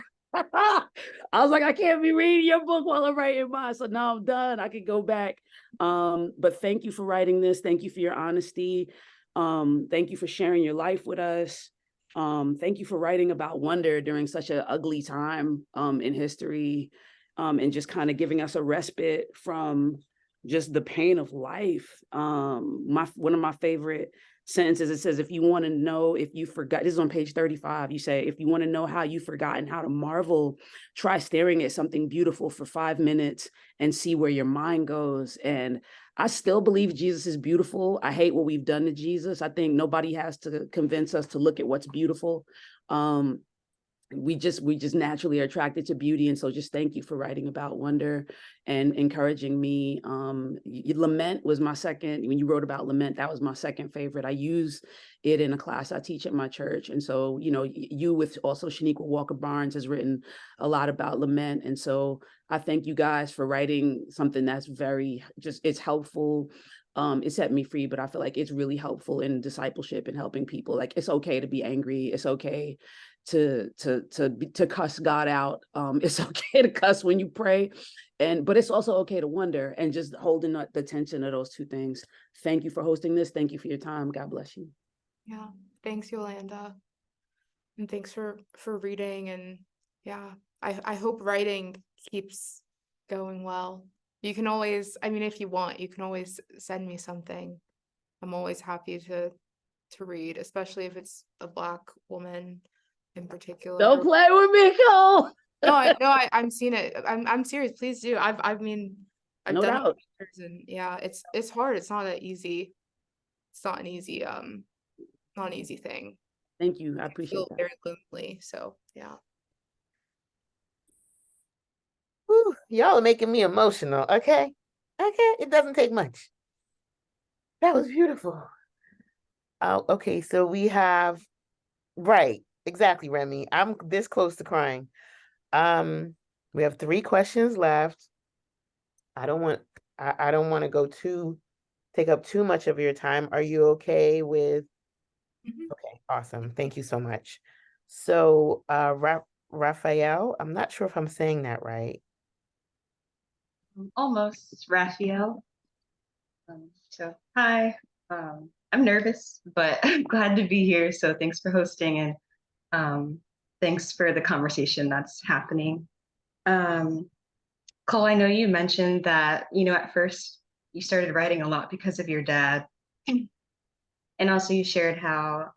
I was like, I can't be reading your book while I'm writing mine. So now I'm done. I could go back. But thank you for writing this. Thank you for your honesty. Thank you for sharing your life with us. Thank you for writing about wonder during such an ugly time in history, and just kind of giving us a respite from just the pain of life. One of my favorite sentences, it says, if you want to know if you forgot, this is on page 35, you say, if you want to know how you've forgotten how to marvel, try staring at something beautiful for 5 minutes and see where your mind goes. And I still believe Jesus is beautiful. I hate what we've done to Jesus. I think nobody has to convince us to look at what's beautiful. we just naturally are attracted to beauty. And so just thank you for writing about wonder and encouraging me. Lament was my second. When you wrote about lament, that was my second favorite. I use it in a class I teach at my church. And so, you know, you with also Shaniqua Walker Barnes has written a lot about lament. And so I thank you guys for writing something that's very it's helpful. It set me free, but I feel like it's really helpful in discipleship and helping people. Like, it's okay to be angry. It's okay to cuss God out. It's okay to cuss when you pray, but it's also okay to wonder, and just holding the tension of those two things. Thank you for hosting this. Thank you for your time. God bless you. Yeah, thanks, Yolanda, and thanks for reading. And yeah, I hope writing keeps going well. You can always, I mean, if you want, you can always send me something. I'm always happy to read, especially if it's a Black woman in particular. Don't play with me, Cole. I'm seeing it. I'm serious. Please do. I've No done doubt. it, and yeah, it's hard. It's not that easy. It's not an easy not an easy thing. Thank you. I I appreciate feel that. very lonely. So yeah. Whew, y'all are making me emotional. Okay. It doesn't take much. That was beautiful. Okay, so we have, right, exactly, Remy. I'm this close to crying. We have 3 questions left. I don't want to take up too much of your time. Are you okay with? Okay, awesome. Thank you so much. So, Raphael, I'm not sure if I'm saying that right. Almost, Raphael. So hi, I'm nervous, but I'm glad to be here. So thanks for hosting, and thanks for the conversation that's happening. Cole, I know you mentioned that, at first you started writing a lot because of your dad. And also you shared how,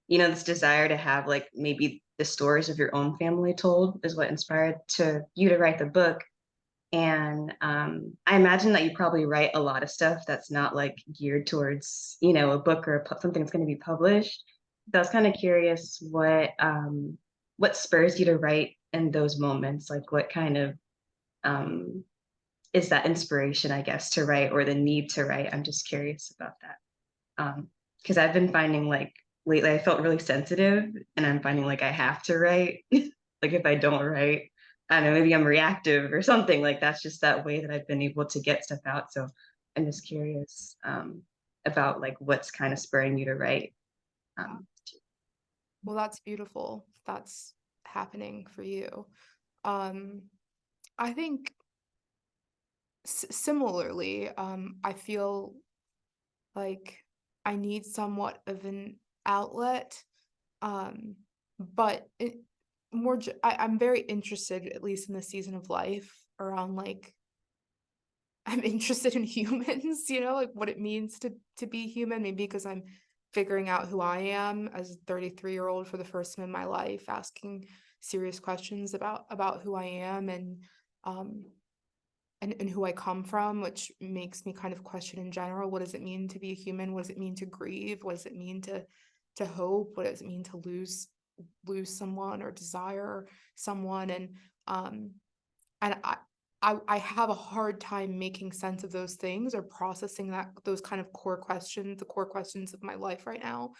this desire to have like maybe the stories of your own family told is what inspired you to write the book. And I imagine that you probably write a lot of stuff that's not like geared towards, a book or something that's going to be published. So I was kind of curious what spurs you to write in those moments? Like what kind of is that inspiration, I guess, to write, or the need to write? I'm just curious about that. Because I've been finding like lately I felt really sensitive, and I'm finding like I have to write. Like if I don't write, I don't know, maybe I'm reactive or something. Like that's just that way that I've been able to get stuff out. So I'm just curious about like what's kind of spurring you to write. Well, that's beautiful. That's happening for you. I think similarly, I feel like I need somewhat of an outlet, but I'm very interested, at least in the season of life, around like I'm interested in humans, like what it means to be human, maybe because I'm figuring out who I am as a 33-year-old for the first time in my life, asking serious questions about who I am um and who I come from, which makes me kind of question in general, what does it mean to be a human? What does it mean to grieve? What does it mean to hope? What does it mean to lose someone or desire someone? And I have a hard time making sense of those things or processing those kind of core questions, the core questions of my life right now,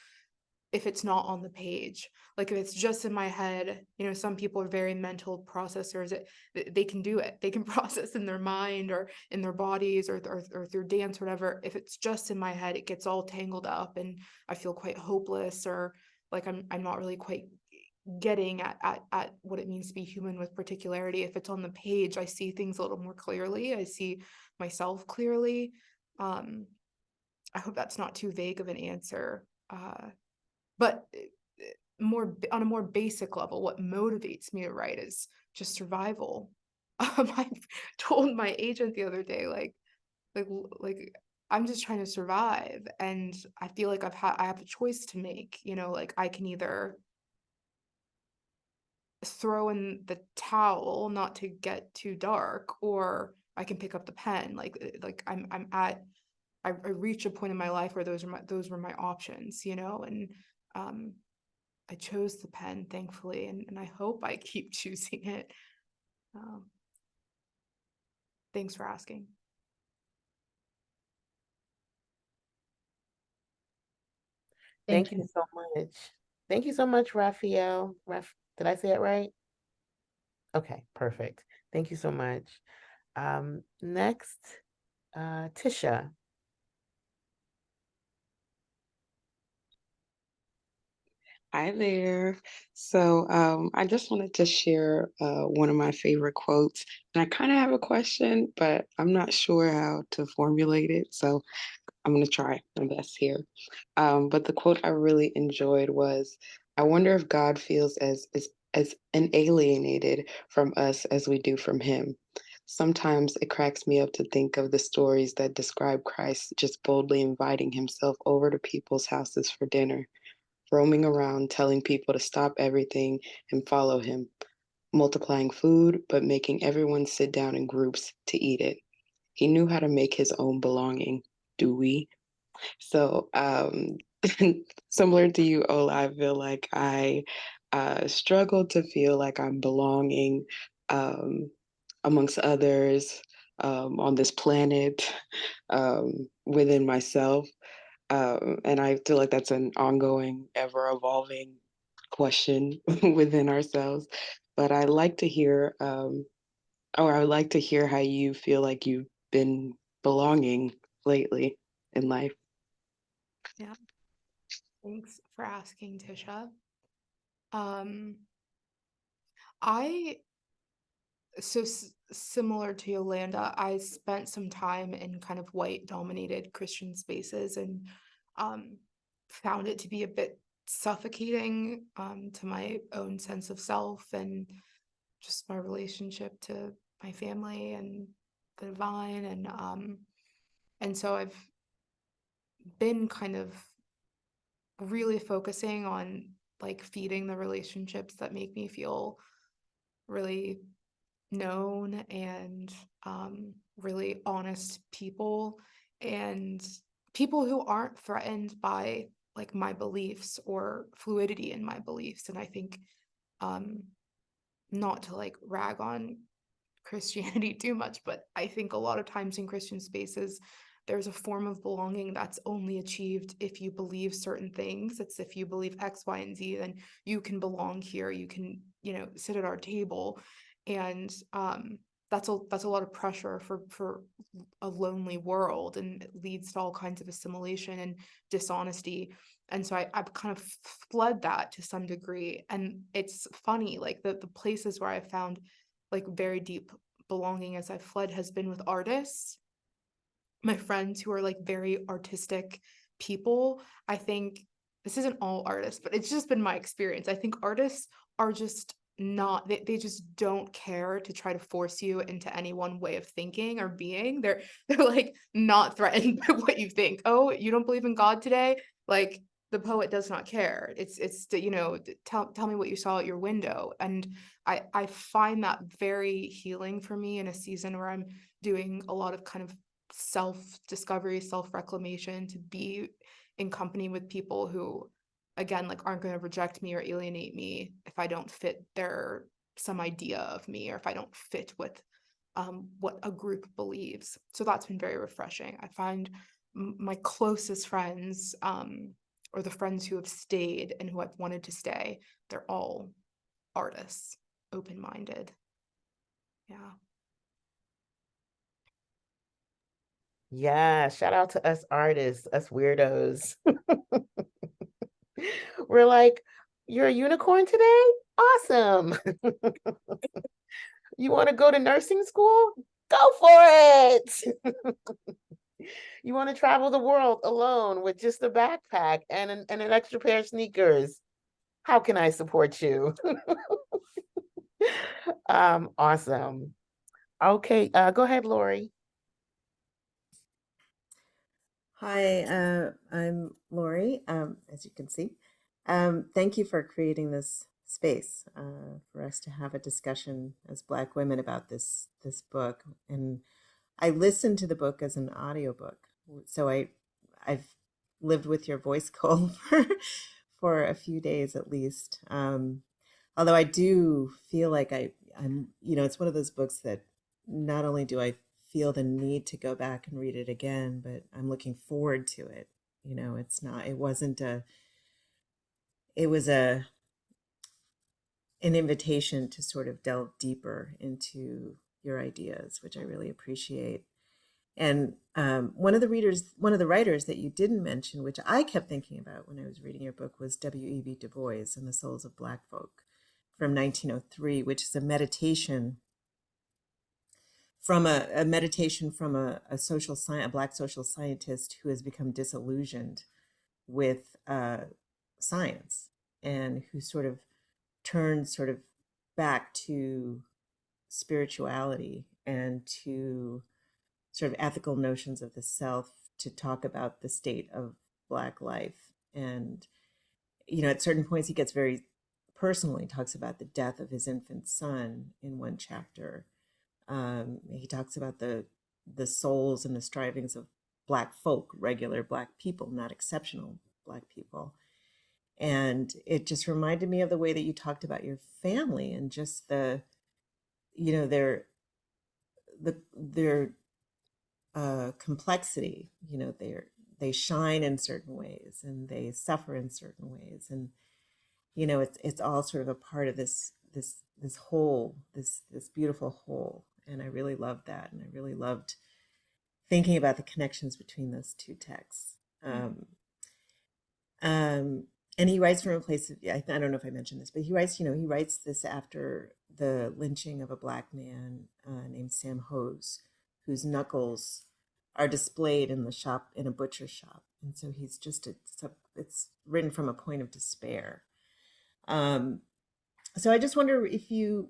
if it's not on the page. Like if it's just in my head, some people are very mental processors. They can do it. They can process in their mind or in their bodies or through dance or whatever. If it's just in my head, it gets all tangled up and I feel quite hopeless, or like I'm not really quite getting at what it means to be human with particularity. If it's on the page, I see things a little more clearly. I see myself clearly. I hope that's not too vague of an answer. But more on a more basic level, what motivates me to write is just survival. I told my agent the other day, like I'm just trying to survive, and I feel like I have a choice to make. Like I can either throw in the towel, not to get too dark, or I can pick up the pen. Like I reach a point in my life where those were my options, and I chose the pen, thankfully, and I hope I keep choosing it. Thanks for asking. Thank you so much. Thank you so much, Raphael. Did I say it right? Okay, perfect. Thank you so much. Next, Tisha. Hi there. So I just wanted to share one of my favorite quotes. And I kind of have a question, but I'm not sure how to formulate it. So I'm going to try my best here. But the quote I really enjoyed was, I wonder if God feels as alienated from us as we do from him. Sometimes it cracks me up to think of the stories that describe Christ just boldly inviting himself over to people's houses for dinner, roaming around telling people to stop everything and follow him, multiplying food, but making everyone sit down in groups to eat it. He knew how to make his own belonging. Do we? So, similar to you, Ola, I feel like I struggle to feel like I'm belonging um, amongst others on this planet, within myself. And I feel like that's an ongoing, ever evolving question within ourselves. But I like to hear, or I would like to hear how you feel like you've been belonging lately in life. Yeah. Thanks for asking, Tisha. Um, I similar to Yolanda, I spent some time in kind of white dominated Christian spaces and um found it to be a bit suffocating to my own sense of self and just my relationship to my family and the divine, and so I've been kind of really focusing on like feeding the relationships that make me feel really known and really honest people and people who aren't threatened by like my beliefs or fluidity in my beliefs. And I think um, not to like rag on Christianity too much, but I think a lot of times in Christian spaces, there's a form of belonging that's only achieved if you believe certain things. It's if you believe X, Y, and Z, then you can belong here. You can, sit at our table. And that's a lot of pressure for a lonely world, and it leads to all kinds of assimilation and dishonesty. And so I've kind of fled that to some degree. And it's funny, like the places where I found like very deep belonging as I fled has been with artists, my friends who are like very artistic people. I think this isn't all artists, but it's just been my experience. I think artists are just not they just don't care to try to force you into any one way of thinking or being. They're like not threatened by what you think. Oh, you don't believe in God today? Like the poet does not care. It's tell me what you saw at your window. And I find that very healing for me in a season where I'm doing a lot of kind of self-discovery, self-reclamation, to be in company with people who, again, like aren't going to reject me or alienate me if I don't fit their some idea of me, or if I don't fit with what a group believes. So that's been very refreshing. I find my closest friends, or the friends who have stayed and who I've wanted to stay, they're all artists, open-minded. Yeah. Yeah, shout out to us artists, us weirdos. We're like, you're a unicorn today? Awesome. You want to go to nursing school? Go for it. You want to travel the world alone with just a backpack and an extra pair of sneakers? How can I support you? Awesome. Okay, go ahead, Lori. Hi, I'm Lori, as you can see. Thank you for creating this space for us to have a discussion as Black women about this book. And I listened to the book as an audiobook. So I've lived with your voice, Coel, for a few days at least. Although I do feel like I'm, it's one of those books that not only do I feel the need to go back and read it again, but I'm looking forward to it. It was an invitation to sort of delve deeper into your ideas, which I really appreciate. And one of the writers that you didn't mention, which I kept thinking about when I was reading your book, was W.E.B. Du Bois and the Souls of Black Folk from 1903, which is a meditation from a Black social scientist who has become disillusioned with science, and who sort of turns back to spirituality and to sort of ethical notions of the self to talk about the state of Black life. And, at certain points, he gets very personal. He talks about the death of his infant son in one chapter. He talks about the souls and the strivings of Black folk, regular Black people, not exceptional Black people. And it just reminded me of the way that you talked about your family and just their complexity. They shine in certain ways and they suffer in certain ways, and it's all sort of a part of this whole, this beautiful whole. And I really loved that, and I really loved thinking about the connections between those two texts. And he writes from a place of, I don't know if I mentioned this, but he writes this after the lynching of a Black man named Sam Hose, whose knuckles are displayed in a butcher shop. And so he's just, it's written from a point of despair. So I just wonder if Du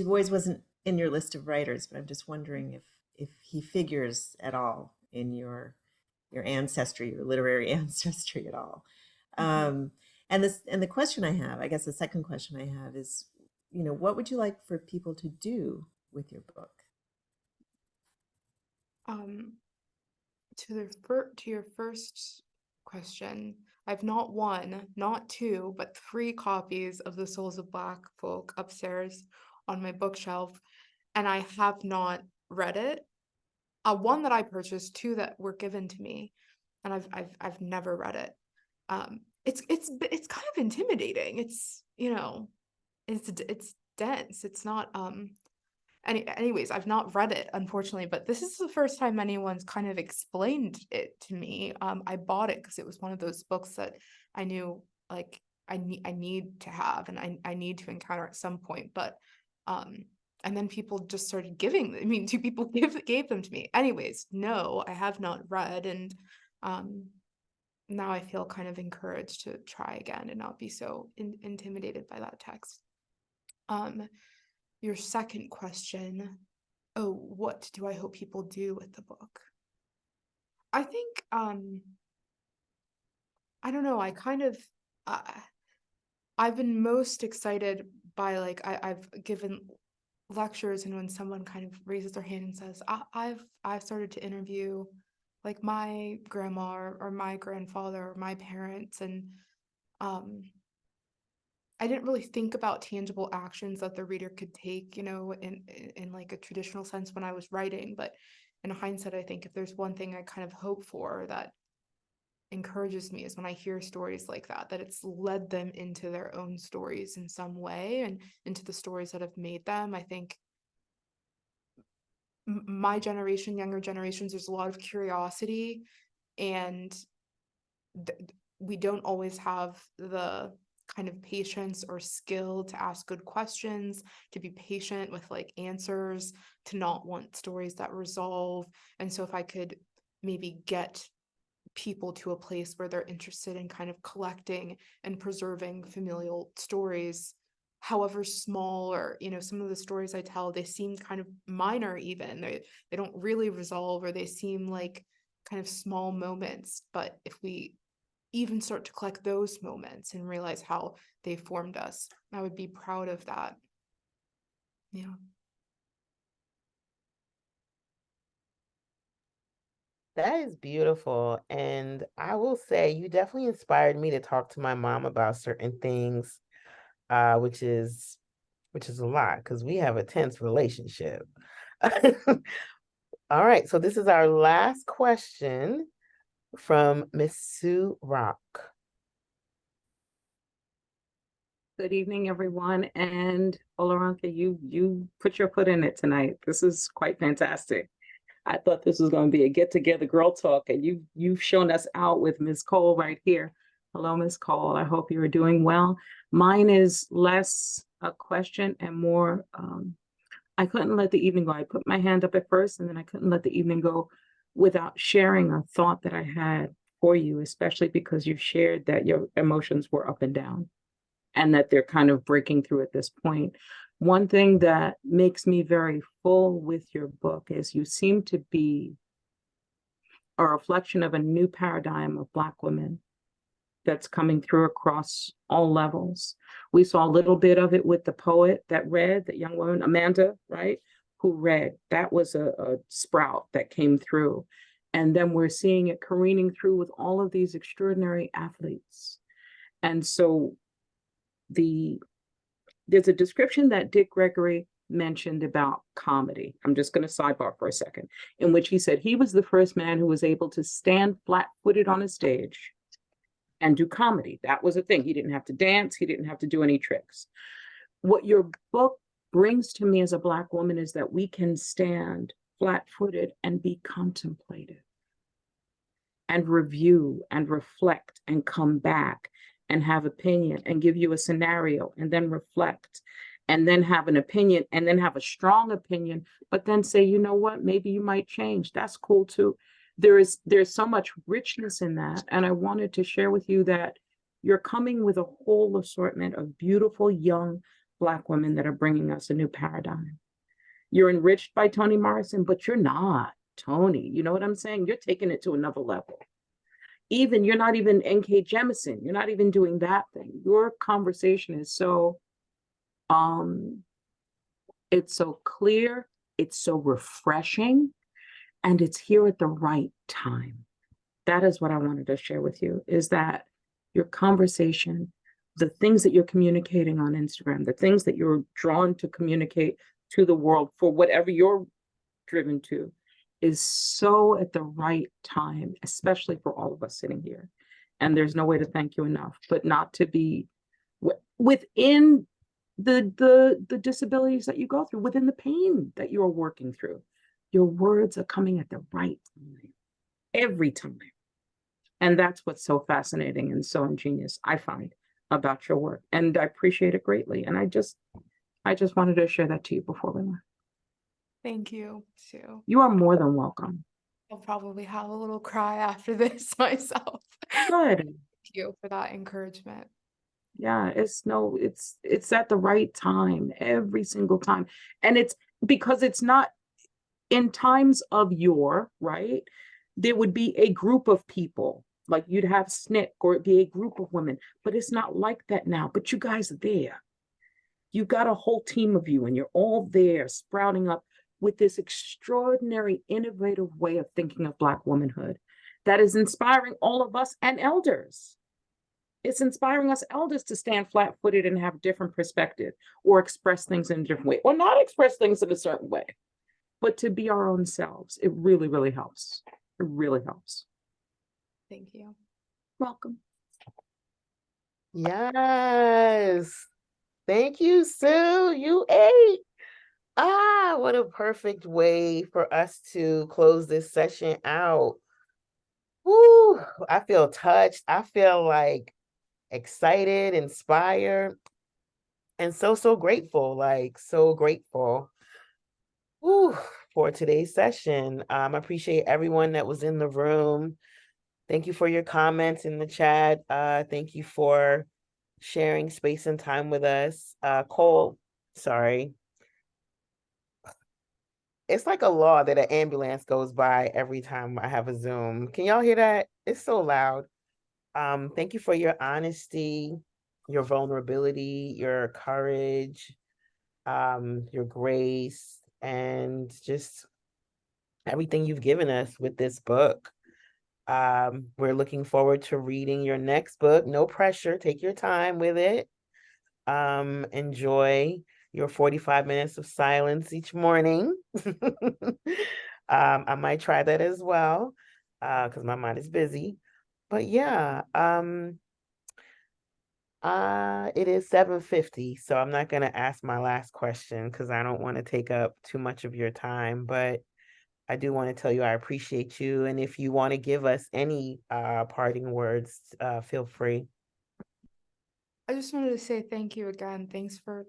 Bois wasn't in your list of writers, but I'm just wondering if he figures at all in your ancestry, your literary ancestry at all. And the question I have, I guess the second question I have is, what would you like for people to do with your book? To your first question, I've not one, not two, but 3 copies of The Souls of Black Folk upstairs on my bookshelf, and I have not read it. One that I purchased, 2 that were given to me, and I've never read it. It's kind of intimidating. It's dense. It's not anyways, I've not read it, unfortunately, but this is the first time anyone's kind of explained it to me. I bought it because it was one of those books that I knew, like, I need to have, and I need to encounter at some point. But and then people just started giving them. I mean, 2 people gave them to me. Anyways, no, I have not read, and now I feel kind of encouraged to try again and not be so intimidated by that text. Your second question, what do I hope people do with the book? I think, I don't know, I kind of, I've been most excited by, like, I've given lectures, and when someone kind of raises their hand and says, I've started to interview, like, my grandma or my grandfather or my parents, and I didn't really think about tangible actions that the reader could take, in like a traditional sense when I was writing. But in hindsight, I think if there's one thing I kind of hope for that encourages me is when I hear stories like that it's led them into their own stories in some way and into the stories that have made them. I think my generation, younger generations, there's a lot of curiosity, and we don't always have the kind of patience or skill to ask good questions, to be patient with, like, answers, to not want stories that resolve. And so if I could maybe get people to a place where they're interested in kind of collecting and preserving familial stories, however small, or some of the stories I tell, they seem kind of minor, even they don't really resolve, or they seem like kind of small moments. But if we even start to collect those moments and realize how they formed us, I would be proud of that. Yeah. That is beautiful. And I will say you definitely inspired me to talk to my mom about certain things, which is a lot because we have a tense relationship. All right, so this is our last question from Miss Sue Rock. Good evening, everyone. And Olaranka, you put your foot in it tonight. This is quite fantastic. I thought this was going to be a get together girl talk, and you've shown us out with Ms. Cole right here. Hello, Ms. Cole. I hope you are doing well. Mine is less a question and more. I couldn't let the evening go. I put my hand up at first, and then I couldn't let the evening go without sharing a thought that I had for you, especially because you shared that your emotions were up and down, and that they're kind of breaking through at this point. One thing that makes me very full with your book is you seem to be a reflection of a new paradigm of Black women that's coming through across all levels. We saw a little bit of it with the poet that read, that young woman, Amanda, right? Who read. That was a sprout that came through. And then we're seeing it careening through with all of these extraordinary athletes. And so there's a description that Dick Gregory mentioned about comedy. I'm just going to sidebar for a second, in which he said he was the first man who was able to stand flat-footed on a stage and do comedy. That was a thing. He didn't have to dance. He didn't have to do any tricks. What your book brings to me as a Black woman is that we can stand flat-footed and be contemplative and review and reflect and come back and have opinion and give you a scenario and then reflect and then have an opinion and then have a strong opinion, but then say, you know what, maybe you might change. That's cool too. There's so much richness in that. And I wanted to share with you that you're coming with a whole assortment of beautiful young Black women that are bringing us a new paradigm. You're enriched by Toni Morrison, but you're not Toni. You know what I'm saying? You're taking it to another level. Even you're not even N.K. Jemisin. You're not even doing that thing. Your conversation is so, it's so clear, it's so refreshing, and it's here at the right time. That is what I wanted to share with you, is that your conversation, the things that you're communicating on Instagram, the things that you're drawn to communicate to the world for whatever you're driven to, is so at the right time, especially for all of us sitting here. And there's no way to thank you enough, but not to be within the disabilities that you go through, within the pain that you're working through. Your words are coming at the right time, every time. And that's what's so fascinating and so ingenious, I find, about your work. And I appreciate it greatly. And I just wanted to share that to you before we left. Thank you, Sue. You are more than welcome. I'll probably have a little cry after this myself. Good. Thank you for that encouragement. Yeah, it's at the right time every single time. And it's because it's not in times of yore, right? There would be a group of people, like you'd have SNCC, or it'd be a group of women, but it's not like that now. But you guys are there. You got a whole team of you, and you're all there sprouting up with this extraordinary, innovative way of thinking of Black womanhood that is inspiring all of us and elders. It's inspiring us elders to stand flat-footed and have a different perspective, or express things in a different way, or not express things in a certain way, but to be our own selves. It really, really helps. It really helps. Thank you. Welcome. Yes. Thank you, Sue. You ate. What a perfect way for us to close this session out. Woo, I feel touched. I feel like excited, inspired, and so grateful, like so grateful. Woo, for today's session. I appreciate everyone that was in the room. Thank you for your comments in the chat. Thank you for sharing space and time with us. Coel, sorry. It's like a law that an ambulance goes by every time I have a Zoom. Can y'all hear that? It's so loud. Thank you for your honesty, your vulnerability, your courage, your grace, and just everything you've given us with this book. We're looking forward to reading your next book. No pressure. Take your time with it. Enjoy your 45 minutes of silence each morning. I might try that as well, because my mind is busy. But yeah, it is 7:50, so I'm not gonna ask my last question because I don't want to take up too much of your time, but I do want to tell you I appreciate you. And if you want to give us any parting words, feel free. I just wanted to say thank you again. Thanks for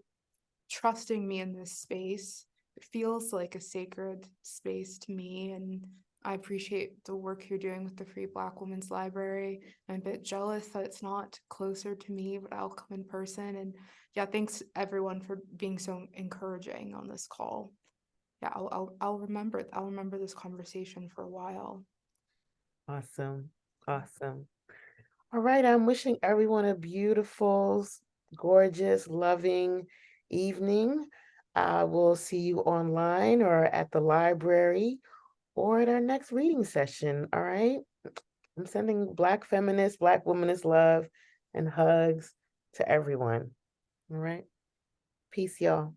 trusting me in this space. It feels like a sacred space to me, and I appreciate the work you're doing with the Free Black Women's Library. I'm a bit jealous that it's not closer to me, but I'll come in person. And yeah, thanks everyone for being so encouraging on this call. Yeah, I'll remember this conversation for a while. Awesome. Awesome. All right, I'm wishing everyone a beautiful, gorgeous, loving evening. We'll see you online or at the library or at our next reading session. All right. I'm sending Black feminist, Black womanist love and hugs to everyone. All right. Peace, y'all.